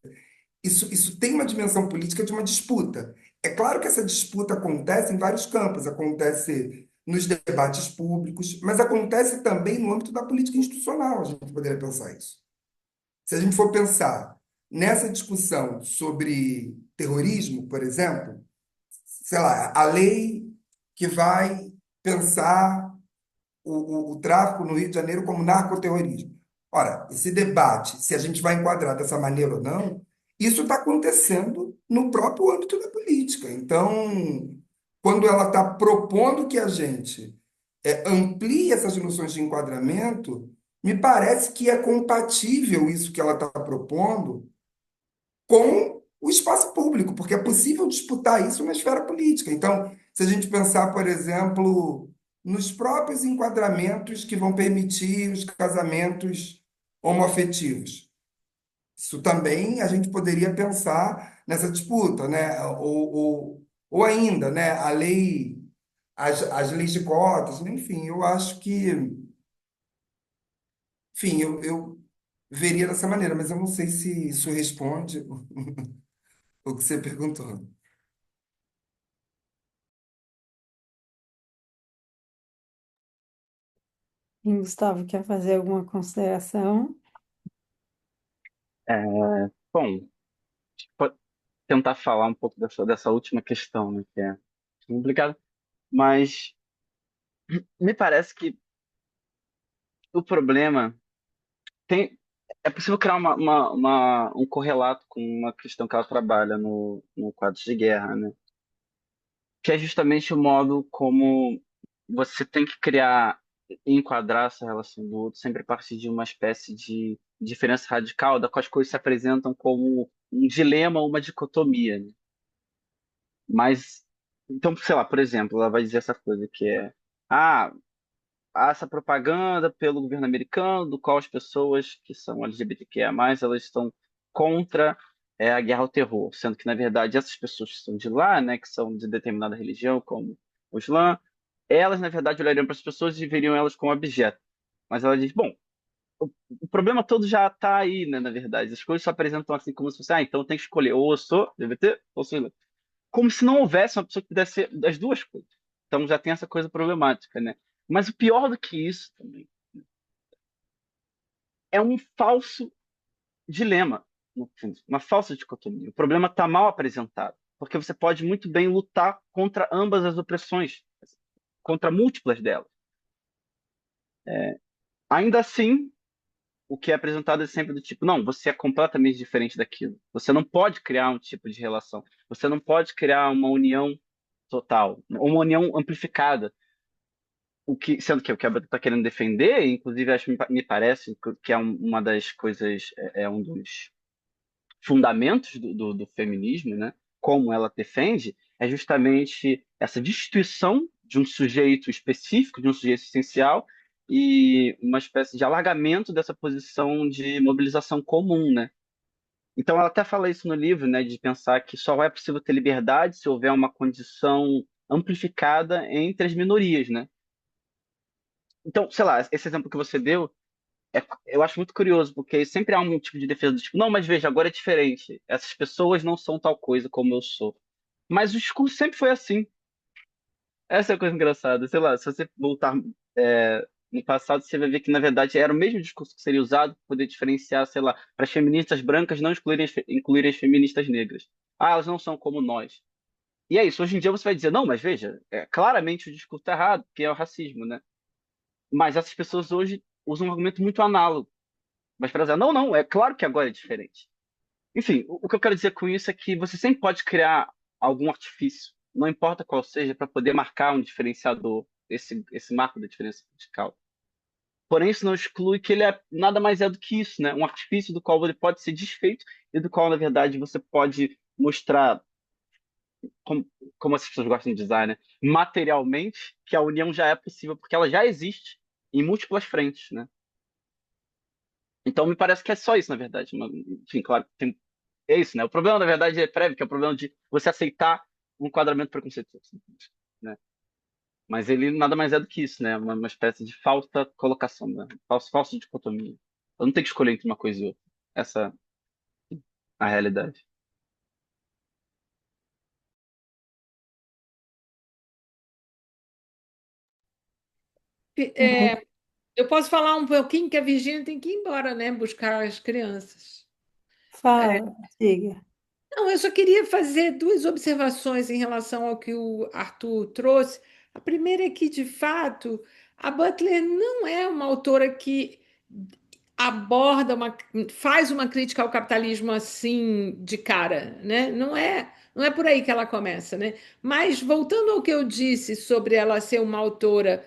isso tem uma dimensão política de uma disputa. É claro que essa disputa acontece em vários campos, acontece nos debates públicos, mas acontece também no âmbito da política institucional, a gente poderia pensar isso. Se a gente for pensar nessa discussão sobre terrorismo, por exemplo, sei lá, a lei que vai pensar o tráfico no Rio de Janeiro como narcoterrorismo. Ora, esse debate, se a gente vai enquadrar dessa maneira ou não, isso está acontecendo no próprio âmbito da política. Então, quando ela está propondo que a gente amplie essas noções de enquadramento, me parece que é compatível isso que ela está propondo com o espaço público, porque é possível disputar isso na esfera política. Então, se a gente pensar, por exemplo, nos próprios enquadramentos que vão permitir os casamentos homoafetivos, isso também a gente poderia pensar nessa disputa, né? Ou ainda, né? A lei, as leis de cotas, enfim, eu acho que, enfim, eu veria dessa maneira, mas eu não sei se isso responde o que você perguntou. E Gustavo, quer fazer alguma consideração? É, bom, pode tentar falar um pouco dessa última questão, né, que é complicada, mas me parece que o problema tem. É possível criar um correlato com uma questão que ela trabalha no quadro de guerra, né? Que é justamente o modo como você tem que criar e enquadrar essa relação do outro sempre a partir de uma espécie de diferença radical, da qual as coisas se apresentam como um dilema ou uma dicotomia, né? Mas, então, sei lá, por exemplo, ela vai dizer essa coisa que é, ah, há essa propaganda pelo governo americano, do qual as pessoas que são LGBTQIA+, elas estão contra a guerra ao terror, sendo que, na verdade, essas pessoas que são de lá, né, que são de determinada religião, como o Islã, elas, na verdade, olhariam para as pessoas e veriam elas como objeto. Mas ela diz, bom, o problema todo já está aí, né, na verdade. As coisas se apresentam assim como se fosse, então tem que escolher, ou eu sou LGBT, ou sou Islã. Como se não houvesse uma pessoa que pudesse ser das duas coisas. Então já tem essa coisa problemática, né? Mas o pior do que isso também é um falso dilema, no fundo, uma falsa dicotomia. O problema está mal apresentado, porque você pode muito bem lutar contra ambas as opressões, contra múltiplas delas. Ainda assim, o que é apresentado é sempre do tipo, não, você é completamente diferente daquilo. Você não pode criar um tipo de relação. Você não pode criar uma união total, uma união amplificada. O que, sendo que o que a Beta está querendo defender, inclusive acho, me parece que é uma das coisas, é um dos fundamentos do feminismo, né? Como ela defende, é justamente essa destituição de um sujeito específico, de um sujeito essencial, e uma espécie de alargamento dessa posição de mobilização comum, né? Então ela até fala isso no livro, né? De pensar que só é possível ter liberdade se houver uma condição amplificada entre as minorias, né? Então, sei lá, esse exemplo que você deu, eu acho muito curioso, porque sempre há um tipo de defesa do tipo, não, mas veja, agora é diferente. Essas pessoas não são tal coisa como eu sou. Mas o discurso sempre foi assim. Essa é a coisa engraçada. Sei lá, se você voltar no passado, você vai ver que, na verdade, era o mesmo discurso que seria usado para poder diferenciar, sei lá, para as feministas brancas não incluírem as feministas negras. Ah, elas não são como nós. E é isso. Hoje em dia você vai dizer, não, mas veja, claramente o discurso está errado, que é o racismo, né? Mas essas pessoas hoje usam um argumento muito análogo. Mas para dizer, não, não, é claro que agora é diferente. Enfim, o que eu quero dizer com isso é que você sempre pode criar algum artifício, não importa qual seja, para poder marcar um diferenciador, esse marco da diferença radical. Porém, isso não exclui que ele nada mais é do que isso, né? Um artifício do qual ele pode ser desfeito e do qual, na verdade, você pode mostrar, como, como as pessoas gostam de dizer, né? Materialmente, que a união já é possível, porque ela já existe em múltiplas frentes, né? Então, me parece que é só isso, na verdade. Enfim, claro, tem É isso, né? O problema, na verdade, é prévio, que é o problema de você aceitar um enquadramento preconceituoso, né? Mas ele nada mais é do que isso, né? Uma espécie de falsa colocação, né? Falsa dicotomia. Eu não tenho que escolher entre uma coisa e outra. Essa é a realidade. É, eu posso falar um pouquinho que a Virgínia tem que ir embora, né? Buscar as crianças. Fala, diga. Não, eu só queria fazer duas observações em relação ao que o Arthur trouxe. A primeira é que, de fato, a Butler não é uma autora que aborda faz uma crítica ao capitalismo assim de cara, né? Não é por aí que ela começa, né? Mas voltando ao que eu disse sobre ela ser uma autora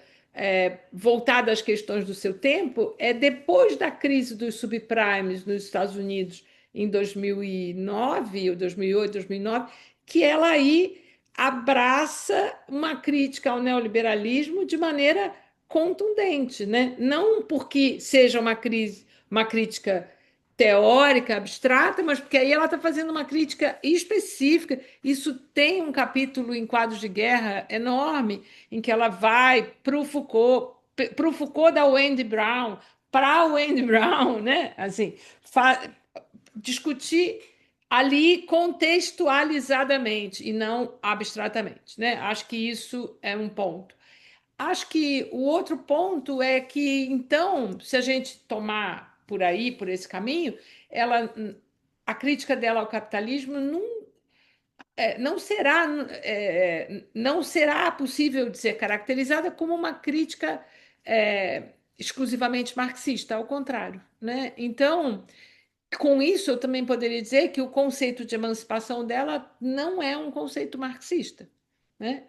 voltada às questões do seu tempo, é depois da crise dos subprimes nos Estados Unidos em 2009, ou 2008, 2009, que ela aí abraça uma crítica ao neoliberalismo de maneira contundente, né? Não porque seja uma crítica teórica, abstrata, mas porque aí ela está fazendo uma crítica específica. Isso tem um capítulo em Quadros de Guerra enorme, em que ela vai para o Foucault da Wendy Brown, para a Wendy Brown, né? Assim, discutir ali contextualizadamente e não abstratamente, né? Acho que isso é um ponto. Acho que o outro ponto é que, então, se a gente tomar por aí, por esse caminho, ela, a crítica dela ao capitalismo não será possível de ser caracterizada como uma crítica exclusivamente marxista, ao contrário, né? Então, com isso, eu também poderia dizer que o conceito de emancipação dela não é um conceito marxista, né?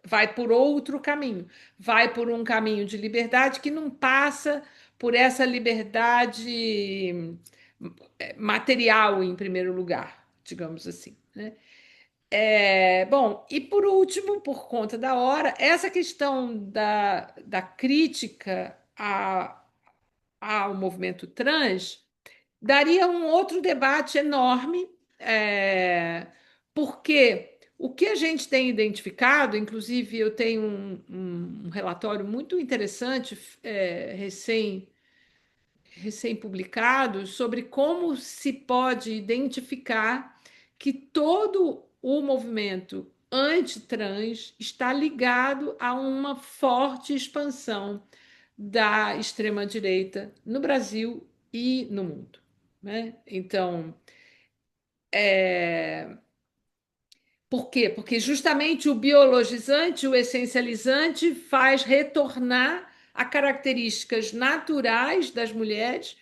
Vai por outro caminho, vai por um caminho de liberdade que não passa por essa liberdade material em primeiro lugar, digamos assim, né? Bom, e por último, por conta da hora, essa questão da crítica ao movimento trans daria um outro debate enorme, porque o que a gente tem identificado, inclusive eu tenho um relatório muito interessante, recém-publicado, sobre como se pode identificar que todo o movimento antitrans está ligado a uma forte expansão da extrema-direita no Brasil e no mundo, né? Então, por quê? Porque justamente o biologizante, o essencializante, faz retornar a características naturais das mulheres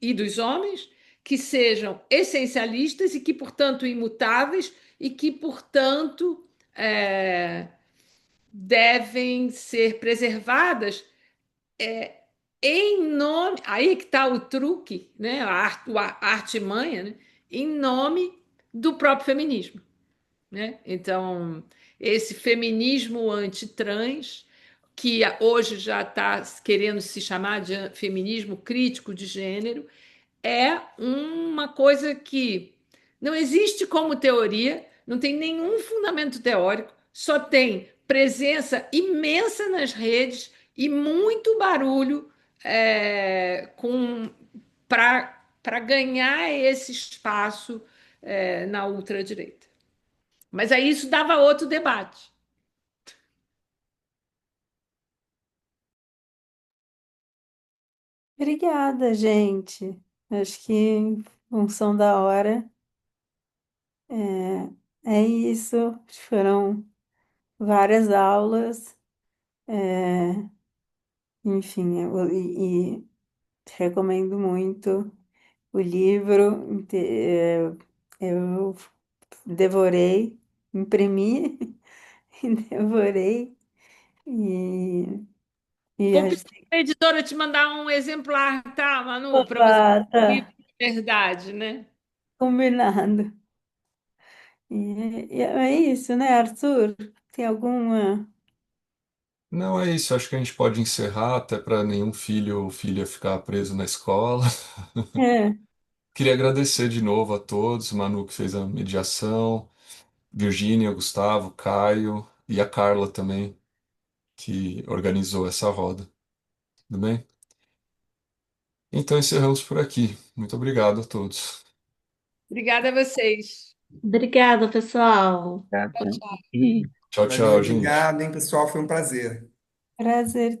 e dos homens, que sejam essencialistas e que, portanto, imutáveis e que, portanto, devem ser preservadas em nome. Aí que está o truque, né? A artimanha, né? Em nome do próprio feminismo, né? Então, esse feminismo antitrans, que hoje já está querendo se chamar de feminismo crítico de gênero, é uma coisa que não existe como teoria, não tem nenhum fundamento teórico, só tem presença imensa nas redes e muito barulho para ganhar esse espaço na ultradireita. Mas aí isso dava outro debate. Obrigada, gente. Acho que em função da hora, é isso. Foram várias aulas. é, Enfim, e recomendo muito o livro. Eu devorei, imprimi e devorei. E, e Vou acho pedir para a editora te mandar um exemplar, tá, Manu, para você que ler tá de verdade, né? combinado. E é isso, né, Arthur? Tem alguma? Não é isso, acho que a gente pode encerrar até para nenhum filho ou filha ficar preso na escola. É, Queria agradecer de novo a todos, Manu que fez a mediação, Virgínia, Gustavo, Caio e a Carla também, que organizou essa roda. Tudo bem? Então encerramos por aqui. Muito obrigado a todos. Obrigada a vocês. Obrigada, pessoal. Tá? Tchau, tchau. Tchau, Valeu, tchau, gente. obrigado, hein, pessoal? Foi um prazer. prazer.